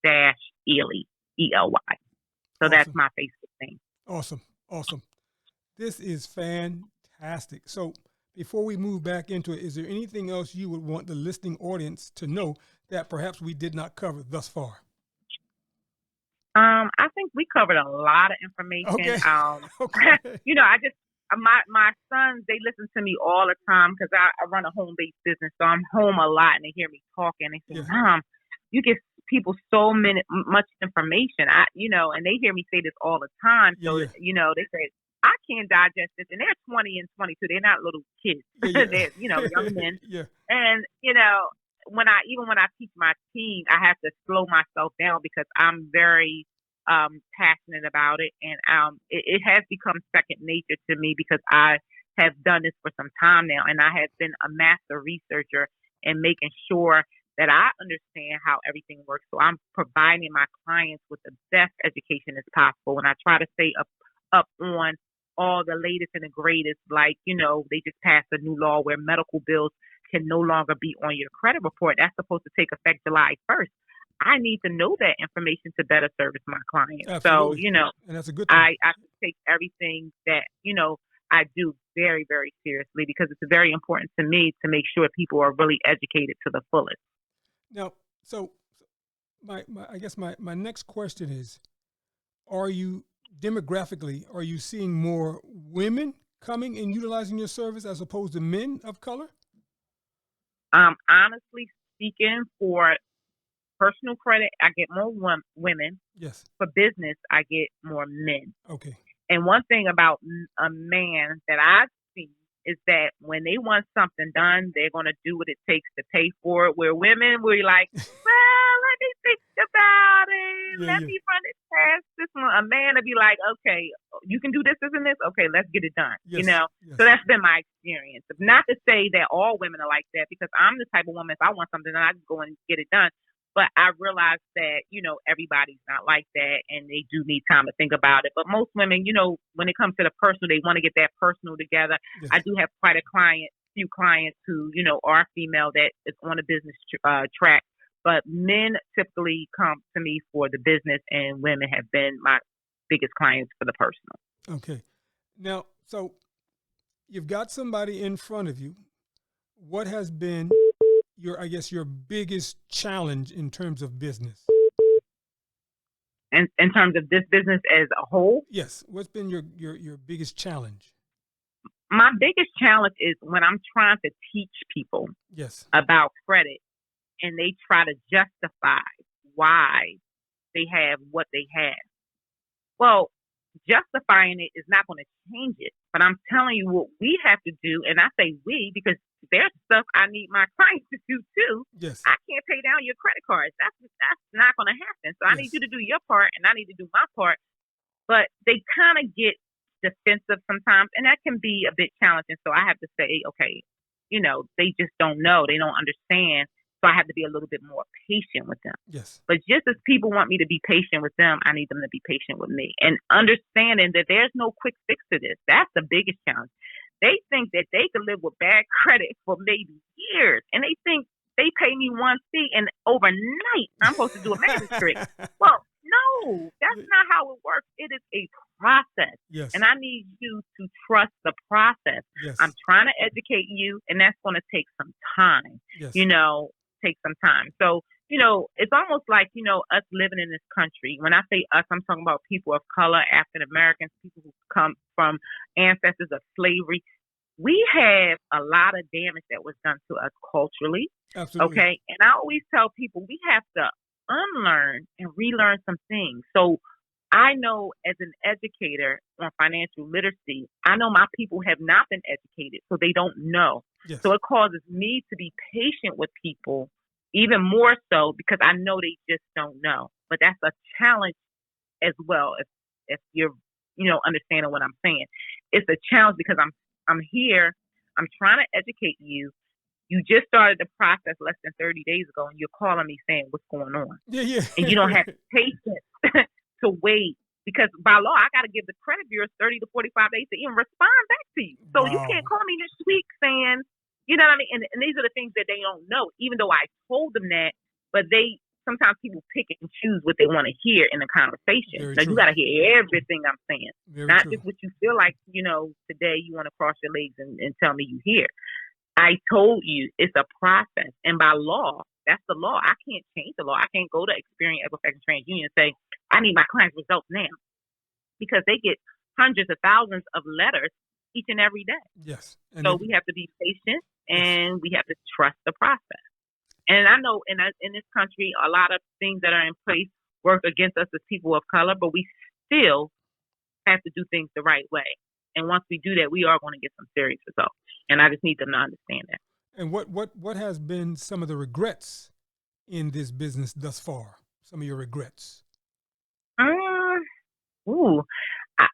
-Ely, ELY. So Awesome. that's my Facebook name. Awesome. This is fantastic. So before we move back into it, is there anything else you would want the listening audience to know that perhaps we did not cover thus far? I think we covered a lot of information. Okay. Okay. My sons, they listen to me all the time because I run a home-based business, so I'm home a lot, and they hear me talking. They say, Yeah. Mom, you give people so much information. And they hear me say this all the time. So, Yeah. They say, I can't digest this. And they're 20 and 22. They're not little kids. Yeah. They're, young men. Yeah. And, when I teach my team, I have to slow myself down because I'm very passionate about it. And it has become second nature to me because I have done this for some time now. And I have been a master researcher in making sure that I understand how everything works. So I'm providing my clients with the best education as possible. And I try to stay up on all the latest and the greatest, like, they just passed a new law where medical bills can no longer be on your credit report. That's supposed to take effect July 1st. I need to know that information to better service my clients. Absolutely. So, and that's a good thing. I take everything that, I do very, very seriously because it's very important to me to make sure people are really educated to the fullest. Now, so I guess my next question is, are you seeing more women coming and utilizing your service as opposed to men of color? Honestly speaking, for personal credit, I get more women. Yes. For business, I get more men. Okay. And one thing about a man that I see is that when they want something done, they're going to do what it takes to pay for it. Where women, we're like, well, let me think about it. Let me run it past this one. A man will be like, okay, you can do this, this, and this. Okay, let's get it done. Yes. So that's been my experience. Not to say that all women are like that, because I'm the type of woman, if I want something done, I just go and get it done. But I realize that, everybody's not like that, and they do need time to think about it. But most women, when it comes to the personal, they want to get that personal together. Yes. I do have quite a few clients who, are female that is on a business track. But men typically come to me for the business, and women have been my biggest clients for the personal. Okay. Now, so you've got somebody in front of you. What has been your biggest challenge in terms of business? And in terms of this business as a whole? Yes. What's been your biggest challenge? My biggest challenge is when I'm trying to teach people about credit, and they try to justify why they have what they have. Well, justifying it is not going to change it. But I'm telling you what we have to do, and I say we because there's stuff I need my clients to do too. Yes. I can't pay down your credit cards. That's not going to happen. So I need you to do your part, and I need to do my part. But they kind of get defensive sometimes, and that can be a bit challenging. So I have to say, okay, they just don't know. They don't understand. So I have to be a little bit more patient with them. Yes. But just as people want me to be patient with them, I need them to be patient with me. And understanding that there's no quick fix to this. That's the biggest challenge. They think that they can live with bad credit for maybe years. And they think they pay me one fee and overnight I'm supposed to do a magic trick. Well, no, that's not how it works. It is a process. Yes. And I need you to trust the process. Yes. I'm trying to educate you, and that's going to take some time. Yes. Take some time. So, it's almost like, us living in this country. When I say us, I'm talking about people of color, African Americans, people who come from ancestors of slavery. We have a lot of damage that was done to us culturally. Absolutely. Okay. And I always tell people we have to unlearn and relearn some things. So I know as an educator on financial literacy, I know my people have not been educated, so they don't know. Yes. So it causes me to be patient with people even more so because I know they just don't know. But that's a challenge as well if you're, understanding what I'm saying. It's a challenge because I'm here, I'm trying to educate you. You just started the process less than 30 days ago, and you're calling me saying what's going on. Yeah. And you don't have patience to wait because by law, I got to give the credit bureaus 30 to 45 days to even respond back to you. So you can't call me this week saying, you know what I mean? And these are the things that they don't know, even though I told them that, but sometimes people pick and choose what they want to hear in a conversation. So you got to hear everything I'm saying, not just what you feel like, today you want to cross your legs and tell me you hear. I told you it's a process. And by law, that's the law. I can't change the law. I can't go to Experian, Equifax, and TransUnion and say, I need my client's results now. Because they get hundreds of thousands of letters each and every day. Yes. So we have to be patient and we have to trust the process. And I know in this country, a lot of things that are in place work against us as people of color, but we still have to do things the right way. And once we do that, we are going to get some serious results. And I just need them to understand that. And what has been some of the regrets in this business thus far? Some of your regrets?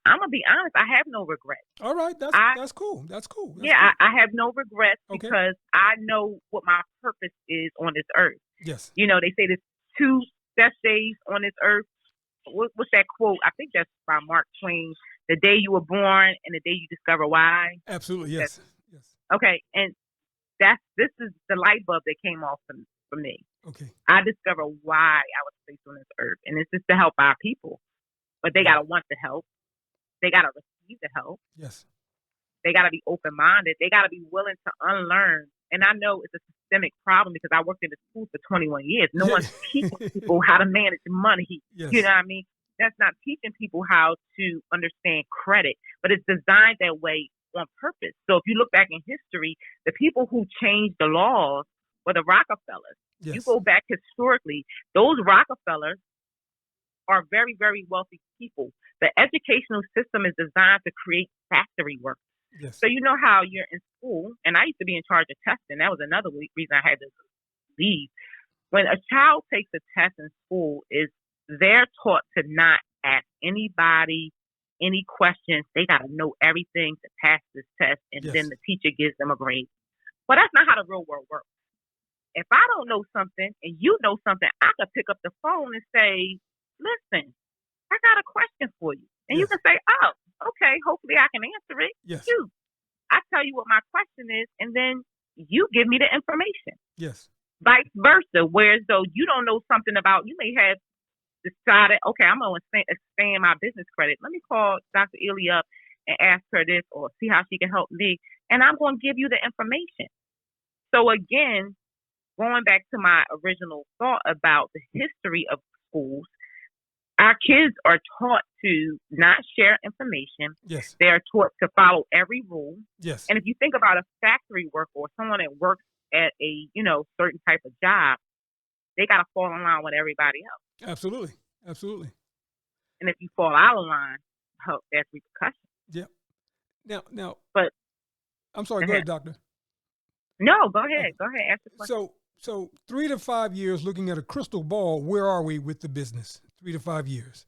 I'm gonna be honest. I have no regrets. All right, that's cool. That's cool. I have no regrets because I know what my purpose is on this earth. Yes. They say there's two best days on this earth. What's that quote? I think that's by Mark Twain. The day you were born and the day you discover why. Absolutely, yes. Yes. Okay, and this is the light bulb that came off for me. Okay. I discovered why I was placed on this earth, and it's just to help our people. But they gotta want the help. They gotta receive the help. Yes. They gotta be open-minded. They gotta be willing to unlearn. And I know it's a systemic problem because I worked in the school for 21 years. No one's teaching people how to manage money. Yes. You know what I mean? That's not teaching people how to understand credit, but it's designed that way on purpose. So if you look back in history, the people who changed the laws or the Rockefellers. Yes. You go back historically, those Rockefellers are very, very wealthy people. The educational system is designed to create factory work. Yes. So you know how you're in school, and I used to be in charge of testing. That was another reason I had to leave. When a child takes a test in school, is they're taught to not ask anybody any questions. They got to know everything to pass this test, and Yes. then the teacher gives them a grade. But that's not how the real world works. If I don't know something and you know something, I could pick up the phone and say, listen, I got a question for you. And you Yes. can say, oh, okay, hopefully I can answer it. Yes. Shoot. I tell you what my question is, and then you give me the information. Yes. Vice versa, whereas though you don't know something about, you may have decided, okay, I'm going to expand my business credit. Let me call Dr. Ely up and ask her this or see how she can help me. And I'm going to give you the information. So again, going back to my original thought about the history of schools, our kids are taught to not share information. Yes. They are taught to follow every rule. Yes. And if you think about a factory worker or someone that works at a, certain type of job, they got to fall in line with everybody else. Absolutely. Absolutely. And if you fall out of line, that's repercussions. Yeah. Now, But I'm sorry. Go ahead, doctor. No, go ahead. Go ahead. Ask the question. So 3 to 5 years, looking at a crystal ball, where are we with the business? 3 to 5 years.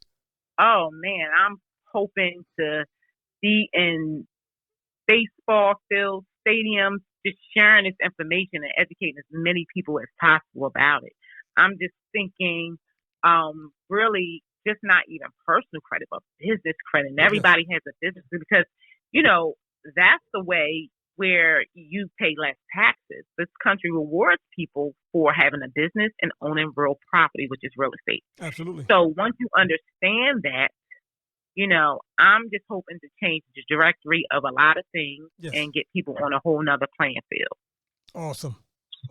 Oh man, I'm hoping to be in baseball fields, stadiums, just sharing this information and educating as many people as possible about it. I'm just thinking, really, just not even personal credit, but business credit. And everybody has a business because, that's the way where you pay less taxes. This country rewards people for having a business and owning real property, which is real estate. Absolutely. So once you understand that, I'm just hoping to change the directory of a lot of things and get people on a whole nother playing field.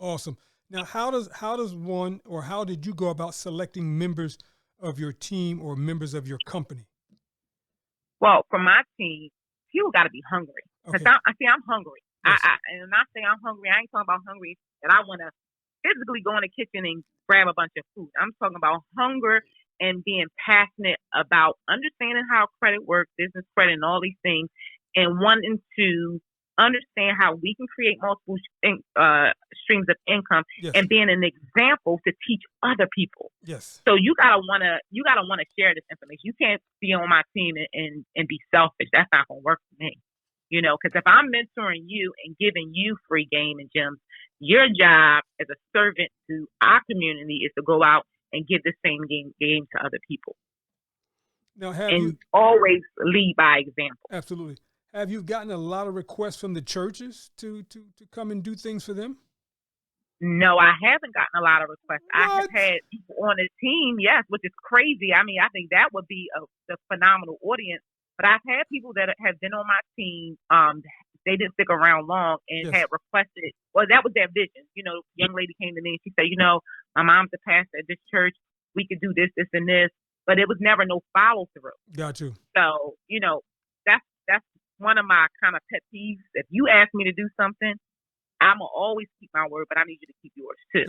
Awesome. Now, how did you go about selecting members of your team or members of your company? Well, for my team, people got to be hungry. Because I'm hungry. Yes. And when I say I'm hungry, I ain't talking about hungry that I want to physically go in the kitchen and grab a bunch of food. I'm talking about hunger and being passionate about understanding how credit works, business credit, and all these things, and wanting to understand how we can create multiple streams of income and being an example to teach other people. Yes. So you gotta wanna share this information. You can't be on my team and be selfish. That's not gonna work for me. Because if I'm mentoring you and giving you free game and gems, your job as a servant to our community is to go out and give the same game to other people. Now, always lead by example. Absolutely. Have you gotten a lot of requests from the churches to come and do things for them? No, I haven't gotten a lot of requests. What? I have had people on the team, yes, which is crazy. I mean, I think that would be a phenomenal audience. But I've had people that have been on my team. They didn't stick around long and had requested. Well, that was their vision. Young lady came to me and she said, my mom's a pastor at this church. We could do this, this, and this. But it was never no follow through. Got you. So, that's one of my kind of pet peeves. If you ask me to do something, I'm going to always keep my word, but I need you to keep yours too.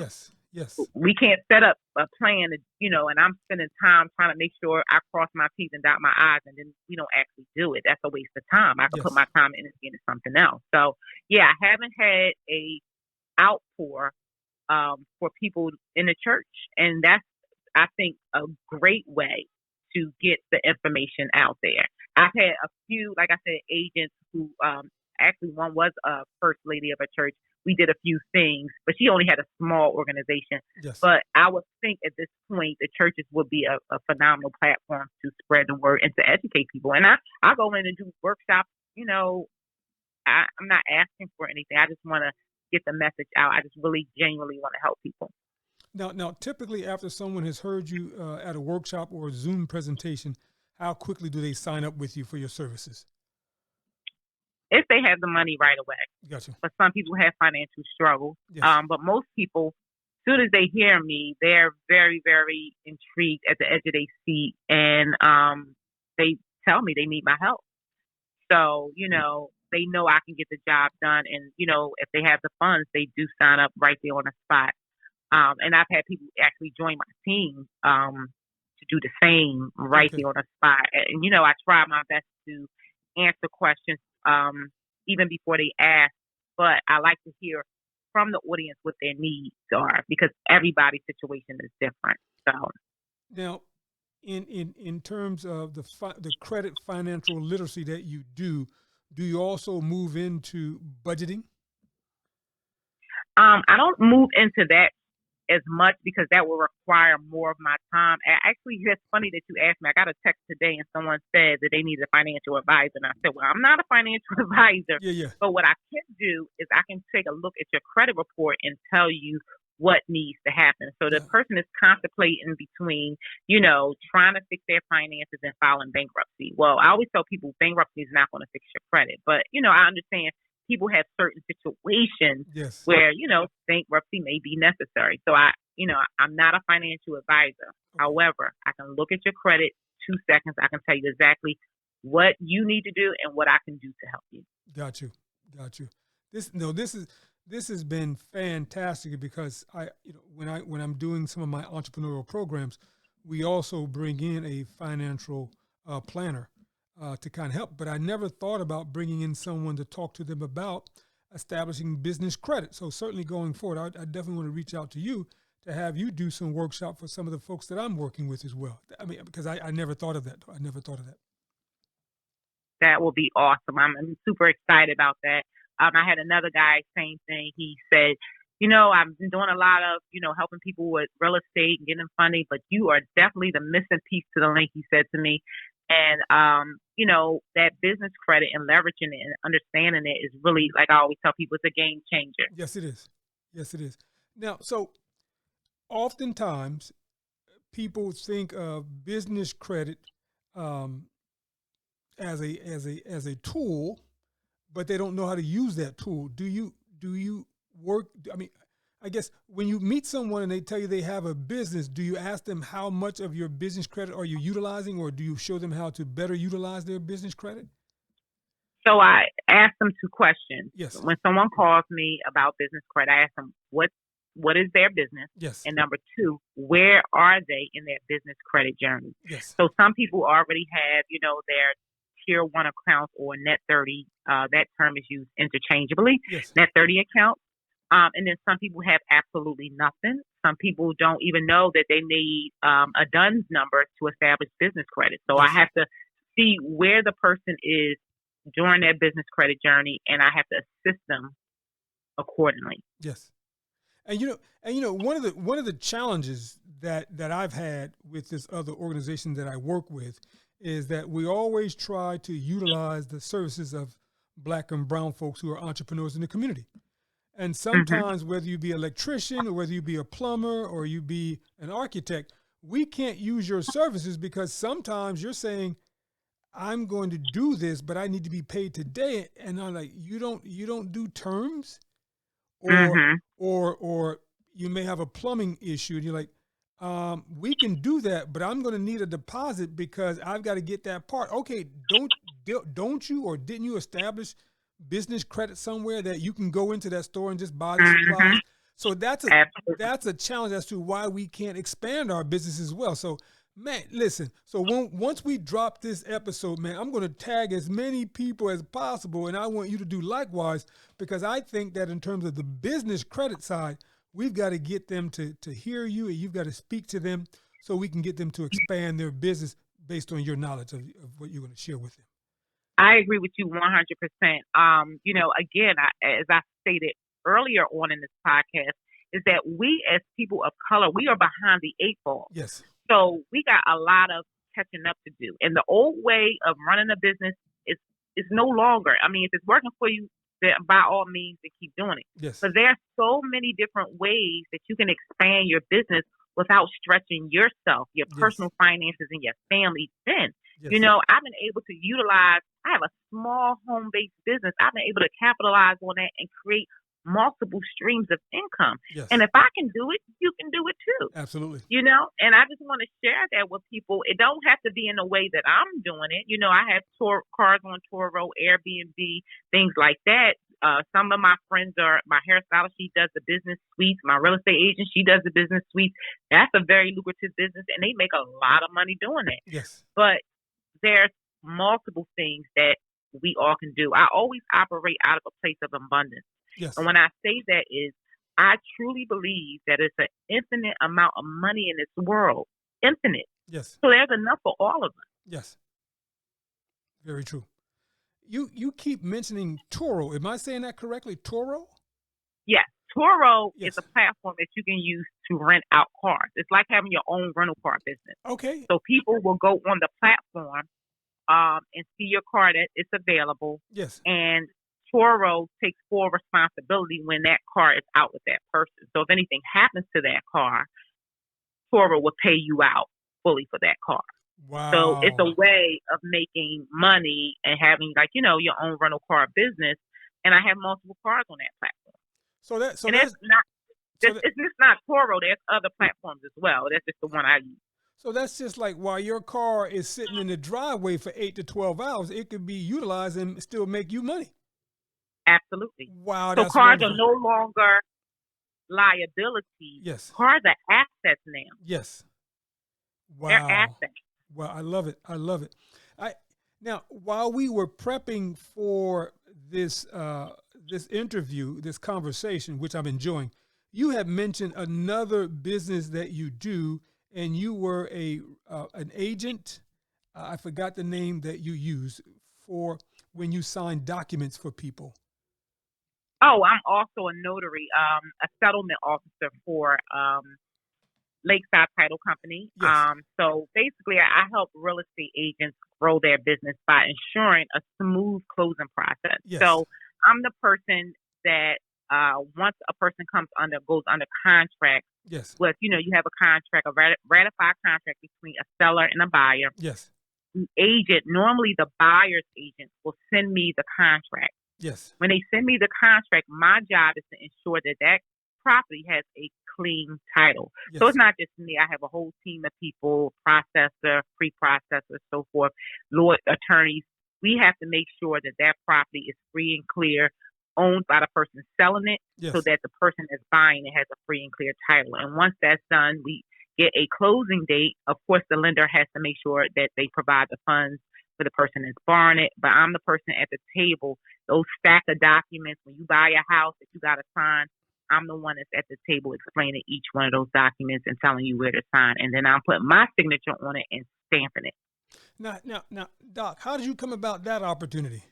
Yes. We can't set up a plan, and I'm spending time trying to make sure I cross my T's and dot my I's, and then we don't actually do it. That's a waste of time. I can put my time in into something else. So, yeah, I haven't had a outpour for people in the church, and that's, I think, a great way to get the information out there. I've had a few, like I said, agents who actually one was a first lady of a church. We did a few things, but she only had a small organization. Yes. But I would think at this point, the churches would be a phenomenal platform to spread the word and to educate people. And I go in and do workshops. I'm not asking for anything. I just want to get the message out. I just really genuinely want to help people. Now, typically after someone has heard you at a workshop or a Zoom presentation, how quickly do they sign up with you for your services? If they have the money right away. Gotcha. But some people have financial struggles. Yes. But most people, as soon as they hear me, they're very, very intrigued at the edge of their seat. And they tell me they need my help. So, they know I can get the job done. And, if they have the funds, they do sign up right there on the spot. And I've had people actually join my team to do the same right Okay. there on the spot. And, I try my best to answer questions even before they ask. But I like to hear from the audience what their needs are, because everybody's situation is different. So Now, in terms of the credit financial literacy that you do you also move into budgeting? I don't move into that as much because that will require more of my time. Actually, it's funny that you asked me. I got a text today and someone said that they needed a financial advisor. And I said, well, I'm not a financial advisor. Yeah. But what I can do is I can take a look at your credit report and tell you what needs to happen. So the person is contemplating between, trying to fix their finances and filing bankruptcy. Well, I always tell people bankruptcy is not going to fix your credit. But, I understand people have certain situations where, bankruptcy may be necessary. So I'm not a financial advisor. However, I can look at your credit 2 seconds. I can tell you exactly what you need to do and what I can do to help you. Got you. This has been fantastic because when I'm doing some of my entrepreneurial programs, we also bring in a financial planner to kind of help. But I never thought about bringing in someone to talk to them about establishing business credit. So certainly going forward, I definitely want to reach out to you to have you do some workshop for some of the folks that I'm working with as well. I mean, because I never thought of that. That will be awesome. I'm super excited about that. I had another guy, same thing. He said, I've been doing a lot of, helping people with real estate and getting them funding, but you are definitely the missing piece to the link, he said to me. And, that business credit and leveraging it and understanding it is really, like I always tell people, it's a game changer. Yes, it is. Now, so oftentimes people think of business credit as a tool, but they don't know how to use that tool. Do you work? I mean, I guess when you meet someone and they tell you they have a business, do you ask them how much of your business credit are you utilizing, or do you show them how to better utilize their business credit? So I ask them 2 questions. Yes. When someone calls me about business credit, I ask them what is their business? Yes. And number 2, where are they in their business credit journey? Yes. So some people already have, their tier 1 accounts or net 30. That term is used interchangeably. Yes. Net 30 accounts. And then some people have absolutely nothing. Some people don't even know that they need a DUNS number to establish business credit. So I have to see where the person is during their business credit journey, and I have to assist them accordingly. Yes. And one of the challenges that I've had with this other organization that I work with is that we always try to utilize the services of Black and brown folks who are entrepreneurs in the community. And sometimes whether you be an electrician or whether you be a plumber or you be an architect, we can't use your services because sometimes you're saying, I'm going to do this, but I need to be paid today. And I'm like, you don't do terms, or you may have a plumbing issue and you're like, we can do that, but I'm going to need a deposit because I've got to get that part. Okay. Don't you, or didn't you establish business credit somewhere that you can go into that store and just buy the supplies? So that's a challenge as to why we can't expand our business as well. So, man, listen. So once we drop this episode, man, I'm going to tag as many people as possible, and I want you to do likewise, because I think that in terms of the business credit side, we've got to get them to hear you, and you've got to speak to them so we can get them to expand their business based on your knowledge of what you're going to share with them. I agree with you 100%. Again, as I stated earlier on in this podcast, is that we as people of color, we are behind the 8 ball. Yes. So we got a lot of catching up to do. And the old way of running a business is no longer. I mean, if it's working for you, then by all means, then keep doing it. Yes. But there are so many different ways that you can expand your business without stretching yourself, your personal finances, and your family thin. Yes. I've been able to utilize, I have a small home-based business. I've been able to capitalize on that and create multiple streams of income. Yes. And if I can do it, you can do it too. Absolutely. And I just want to share that with people. It don't have to be in the way that I'm doing it. I have cars on Turo, Airbnb, things like that. Some of my friends are my hairstylist. She does the business suites. My real estate agent, she does the business suites. That's a very lucrative business, and they make a lot of money doing it. Yes. But there's multiple things that we all can do. I always operate out of a place of abundance. Yes. And when I say that is, I truly believe that it's an infinite amount of money in this world. Infinite. Yes. So there's enough for all of us. Yes. Very true. You keep mentioning Turo. Am I saying that correctly? Turo? Yes. Turo Yes. is a platform that you can use to rent out cars. It's like having your own rental car business. Okay. So people will go on the platform and see your car that it's available. Yes. And Turo takes full responsibility when that car is out with that person. So if anything happens to that car, Turo will pay you out fully for that car. Wow. So it's a way of making money and having your own rental car business. And I have multiple cars on that platform. So it's not Turo. There's other platforms as well. That's just the one I use. So that's just like while your car is sitting in the driveway for 8 to 12 hours, it could be utilized and still make you money. Absolutely. Wow. So That's cars wonderful. are no longer liabilities. Yes. Cars are assets now. Yes. Wow. They're assets. Well, I love it. I love it. Now, while we were prepping for this this interview, this conversation, which I'm enjoying, you have mentioned another business that you do, and you were an agent. I forgot the name that you use for when you sign documents for people. Oh, I'm also a notary, a settlement officer for Lakeside Title Company. Yes. So basically, I help real estate agents grow their business by ensuring a smooth closing process. Yes. So I'm the person that once a person goes under contract Yes. with, you have a contract, a ratified contract between a seller and a buyer. Yes. The agent, normally the buyer's agent, will send me the contract. Yes. When they send me the contract, my job is to ensure that property has a clean title. Yes. So it's not just me. I have a whole team of people, processor, pre-processor, so forth, lawyer, attorneys. We have to make sure that property is free and clear, owned by the person selling it, Yes. so that the person that's buying it has a free and clear title. And once that's done, we get a closing date. Of course, the lender has to make sure that they provide the funds for the person that's borrowing it. But I'm the person at the table, those stack of documents. When you buy a house that you got to sign, I'm the one that's at the table explaining each one of those documents and telling you where to sign. And then I'm putting my signature on it and stamping it. Now, Doc, how did you come about that opportunity?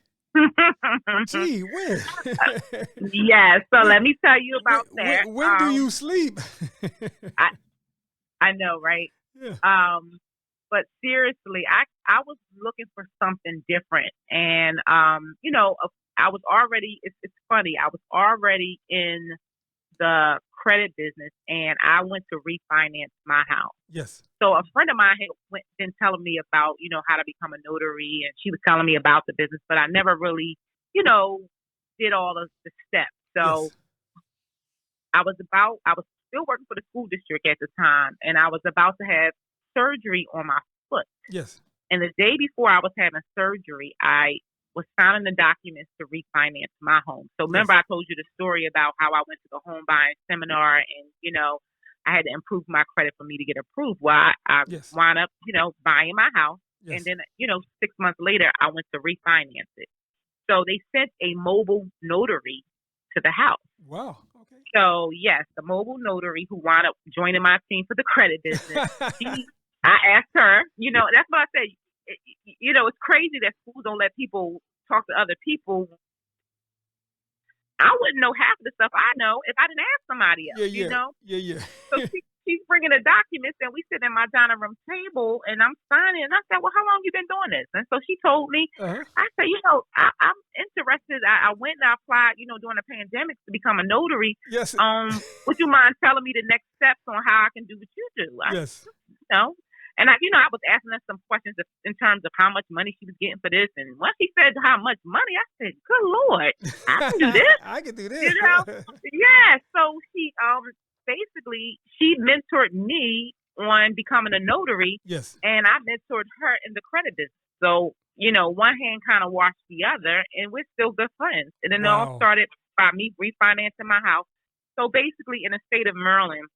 Gee, when? Yeah, so let me tell you about that. When do you sleep? I know, right? Yeah. But seriously, I was looking for something different. And, I was already, it's funny, I was already in the credit business, and I went to refinance my house. Yes. So a friend of mine had been telling me about, how to become a notary, and she was telling me about the business, but I never really, did all of the steps. So Yes. I was still working for the school district at the time, and I was about to have surgery on my foot. Yes. And the day before I was having surgery, I was signing the documents to refinance my home. So remember, Yes. I told you the story about how I went to the home buying seminar, and, I had to improve my credit for me to get approved. Well, I Yes. wound up, buying my house. Yes. And then, 6 months later, I went to refinance it. So they sent a mobile notary to the house. Wow. Okay. So, yes, the mobile notary who wound up joining my team for the credit business, I asked her, that's what I said. It's crazy that schools don't let people talk to other people. I wouldn't know half of the stuff I know if I didn't ask somebody else, Yeah. So she's bringing the documents, and we sit at my dining room table, and I'm signing. And I said, well, how long you been doing this? And so she told me. Uh-huh. I said, I'm interested. I went and I applied, during the pandemic to become a notary. Yes. Would you mind telling me the next steps on how I can do what you do? Yes. And I was asking her some questions in terms of how much money she was getting for this. And once she said how much money, I said, "Good Lord, I can do this." I can do this. You know? Yeah. So she basically she mentored me on becoming a notary, Yes. and I mentored her in the credit business. So one hand kind of washed the other, and we're still good friends. And then it all Wow. started by me refinancing my house. So basically, in the state of Maryland,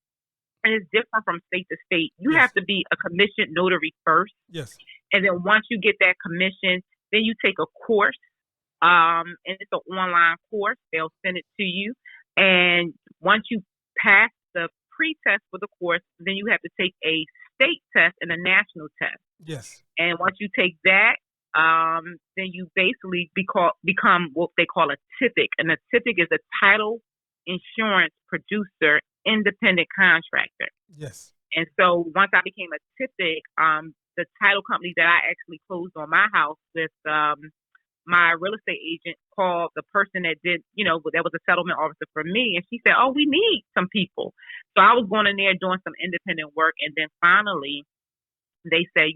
and it's different from state to state, you Yes. have to be a commissioned notary first. Yes. And then once you get that commission, then you take a course. And it's an online course. They'll send it to you. And once you pass the pre-test for the course, then you have to take a state test and a national test. Yes. And once you take that, then you basically become what they call a TIPIC. And a TIPIC is a title insurance producer independent contractor. Yes. And so once I became a TIPIC, the title company that I actually closed on my house with, my real estate agent called the person that did, that was a settlement officer for me. And she said, "Oh, we need some people." So I was going in there doing some independent work. And then finally they say,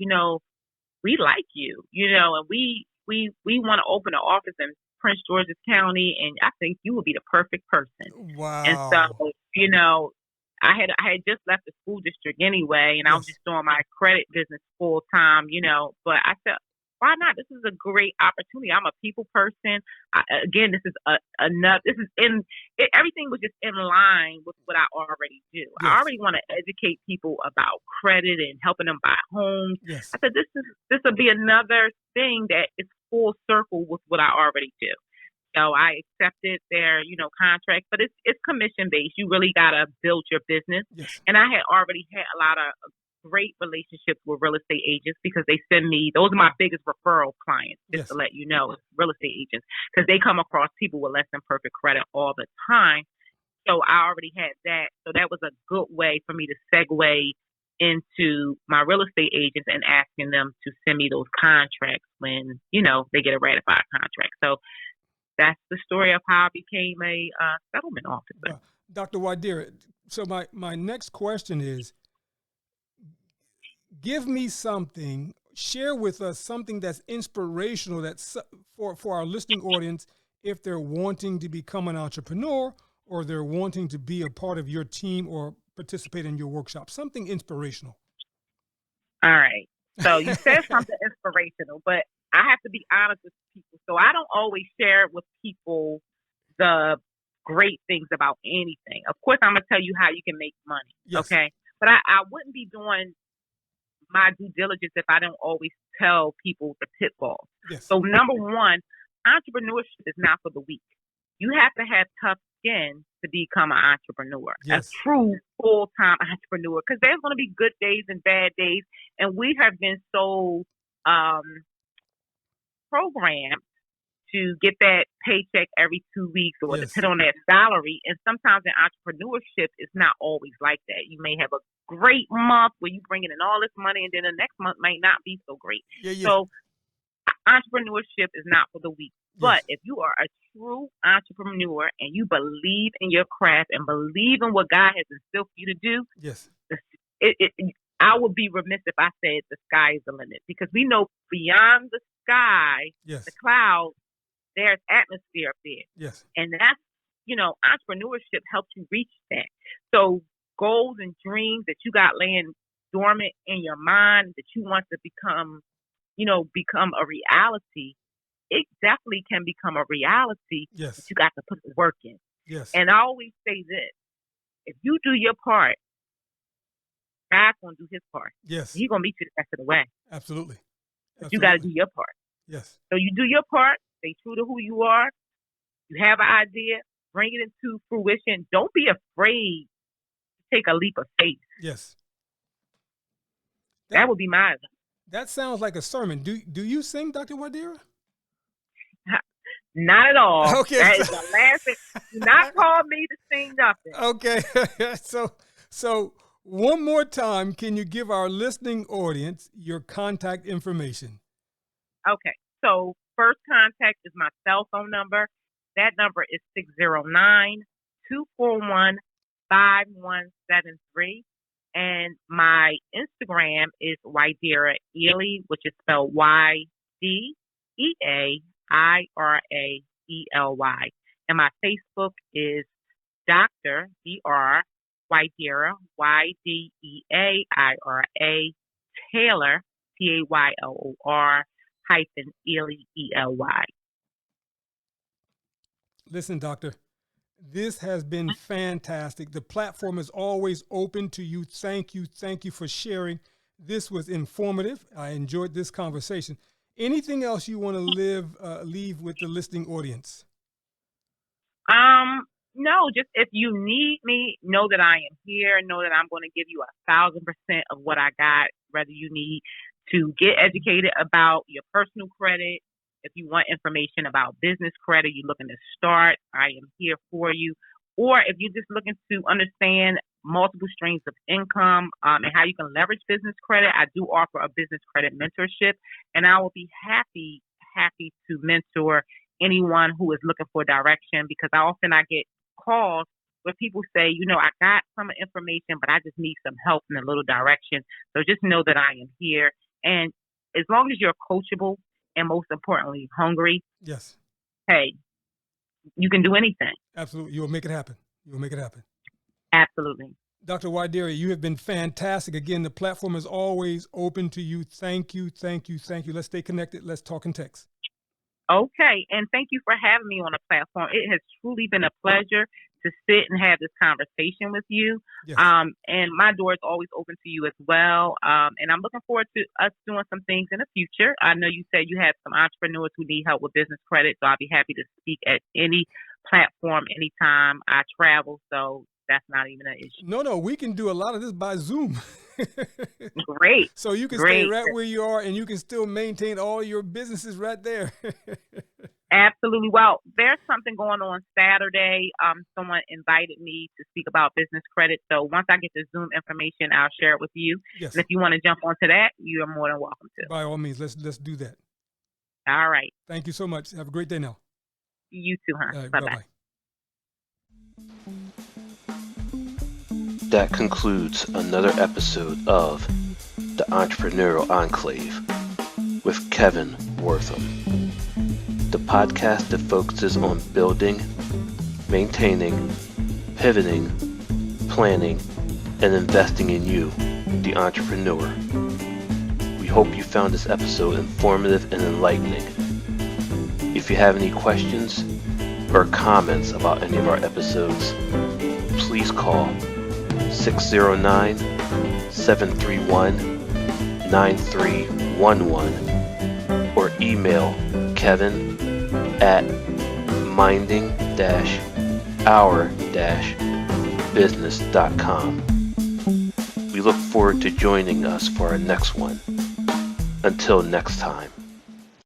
"We like you, and we want to open an office in Prince George's County. And I think you would be the perfect person." Wow. And so, I had just left the school district anyway, and I was Yes. just doing my credit business full time, but I said, why not? This is a great opportunity. I'm a people person. Again, this is everything was just in line with what I already do. Yes. I already want to educate people about credit and helping them buy homes. Yes. I said, this will be another thing that is full circle with what I already do. So I accepted their, contract, but it's commission based. You really gotta build your business. Yes. And I had already had a lot of great relationships with real estate agents because they send me, those are my biggest referral clients, just Yes. to let you know, real estate agents, because they come across people with less than perfect credit all the time. So I already had that. So that was a good way for me to segue into my real estate agents and asking them to send me those contracts when, they get a ratified contract. So that's the story of how I became a settlement officer. Dr. Ydeaira, so my next question is, give me something, share with us something that's inspirational that's for our listening audience if they're wanting to become an entrepreneur or they're wanting to be a part of your team or participate in your workshop, something inspirational. All right. So you said something inspirational, but I have to be honest with people. So I don't always share with people the great things about anything. Of course, I'm going to tell you how you can make money. Yes. Okay. But I wouldn't be doing my due diligence if I don't always tell people the pitfalls. Yes. So number one, entrepreneurship is not for the weak. You have to have tough skin to become an entrepreneur, Yes. a true full-time entrepreneur, because there's going to be good days and bad days. And we have been so programmed to get that paycheck every 2 weeks or Yes. depend on that salary. And sometimes in entrepreneurship, it's not always like that. You may have a great month where you bring in all this money, and then the next month might not be so great. Yeah. So entrepreneurship is not for the weak. But Yes. if you are a true entrepreneur and you believe in your craft and believe in what God has instilled for you to do, Yes. I would be remiss if I said the sky is the limit, because we know beyond the sky, Yes. the clouds, there's atmosphere up there. Yes. And that's, entrepreneurship helps you reach that. So goals and dreams that you got laying dormant in your mind that you want to become a reality, it definitely can become a reality. Yes. But you got to put the work in. Yes. And I always say this: if you do your part, God's gonna do His part. Yes. He's gonna meet you the rest of the way. Absolutely. But you got to do your part. Yes. So you do your part. Stay true to who you are. You have an idea. Bring it into fruition. Don't be afraid to take a leap of faith. Yes. That would be my advice. That sounds like a sermon. Do you sing, Dr. Ydeaira? Not at all. Okay. That is the last thing. Do not call me to sing nothing. Okay. So one more time, can you give our listening audience your contact information? Okay. So first contact is my cell phone number. That number is 609-241-5173. And my Instagram is Ydeaira Ely, which is spelled Ydeairaely. And my Facebook is Dr. Ydeaira, Ydeaira Taylor, Taylor -Ely, Ely. Listen, Doctor, this has been fantastic. The platform is always open to you. Thank you. Thank you for sharing. This was informative. I enjoyed this conversation. Anything else you want to leave with the listening audience? No, just if you need me, know that I am here. Know that I'm going to give you 1,000% of what I got, whether you need to get educated about your personal credit. If you want information about business credit, you're looking to start, I am here for you. Or if you're just looking to understand multiple streams of income and how you can leverage business credit, I do offer a business credit mentorship, and I will be happy to mentor anyone who is looking for direction, because I get calls where people say, I got some information, but I just need some help in a little direction. So just know that I am here. And as long as you're coachable and most importantly, hungry, yes, hey, you can do anything. Absolutely. You will make it happen. Absolutely. Dr. Ydeaira, you have been fantastic. Again, the platform is always open to you. Thank you. Let's stay connected. Let's talk and text. Okay. And thank you for having me on the platform. It has truly been a pleasure to sit and have this conversation with you. Yes. And my door is always open to you as well. And I'm looking forward to us doing some things in the future. I know you said you have some entrepreneurs who need help with business credit, so I'll be happy to speak at any platform, anytime. I travel, so that's not even an issue. No, we can do a lot of this by Zoom. Great. So you can stay right where you are and you can still maintain all your businesses right there. Absolutely. Well, there's something going on Saturday. Someone invited me to speak about business credit. So once I get the Zoom information, I'll share it with you. Yes. And if you want to jump onto that, you are more than welcome to. By all means, let's do that. All right. Thank you so much. Have a great day now. You too, huh? Right, Bye-bye. That concludes another episode of The Entrepreneurial Enclave with Kevin Wortham, the podcast that focuses on building, maintaining, pivoting, planning, and investing in you, the entrepreneur. We hope you found this episode informative and enlightening. If you have any questions or comments about any of our episodes, please call 609-731-9311 or email kevin@minding-our-business.com. We look forward to joining us for our next one. Until next time.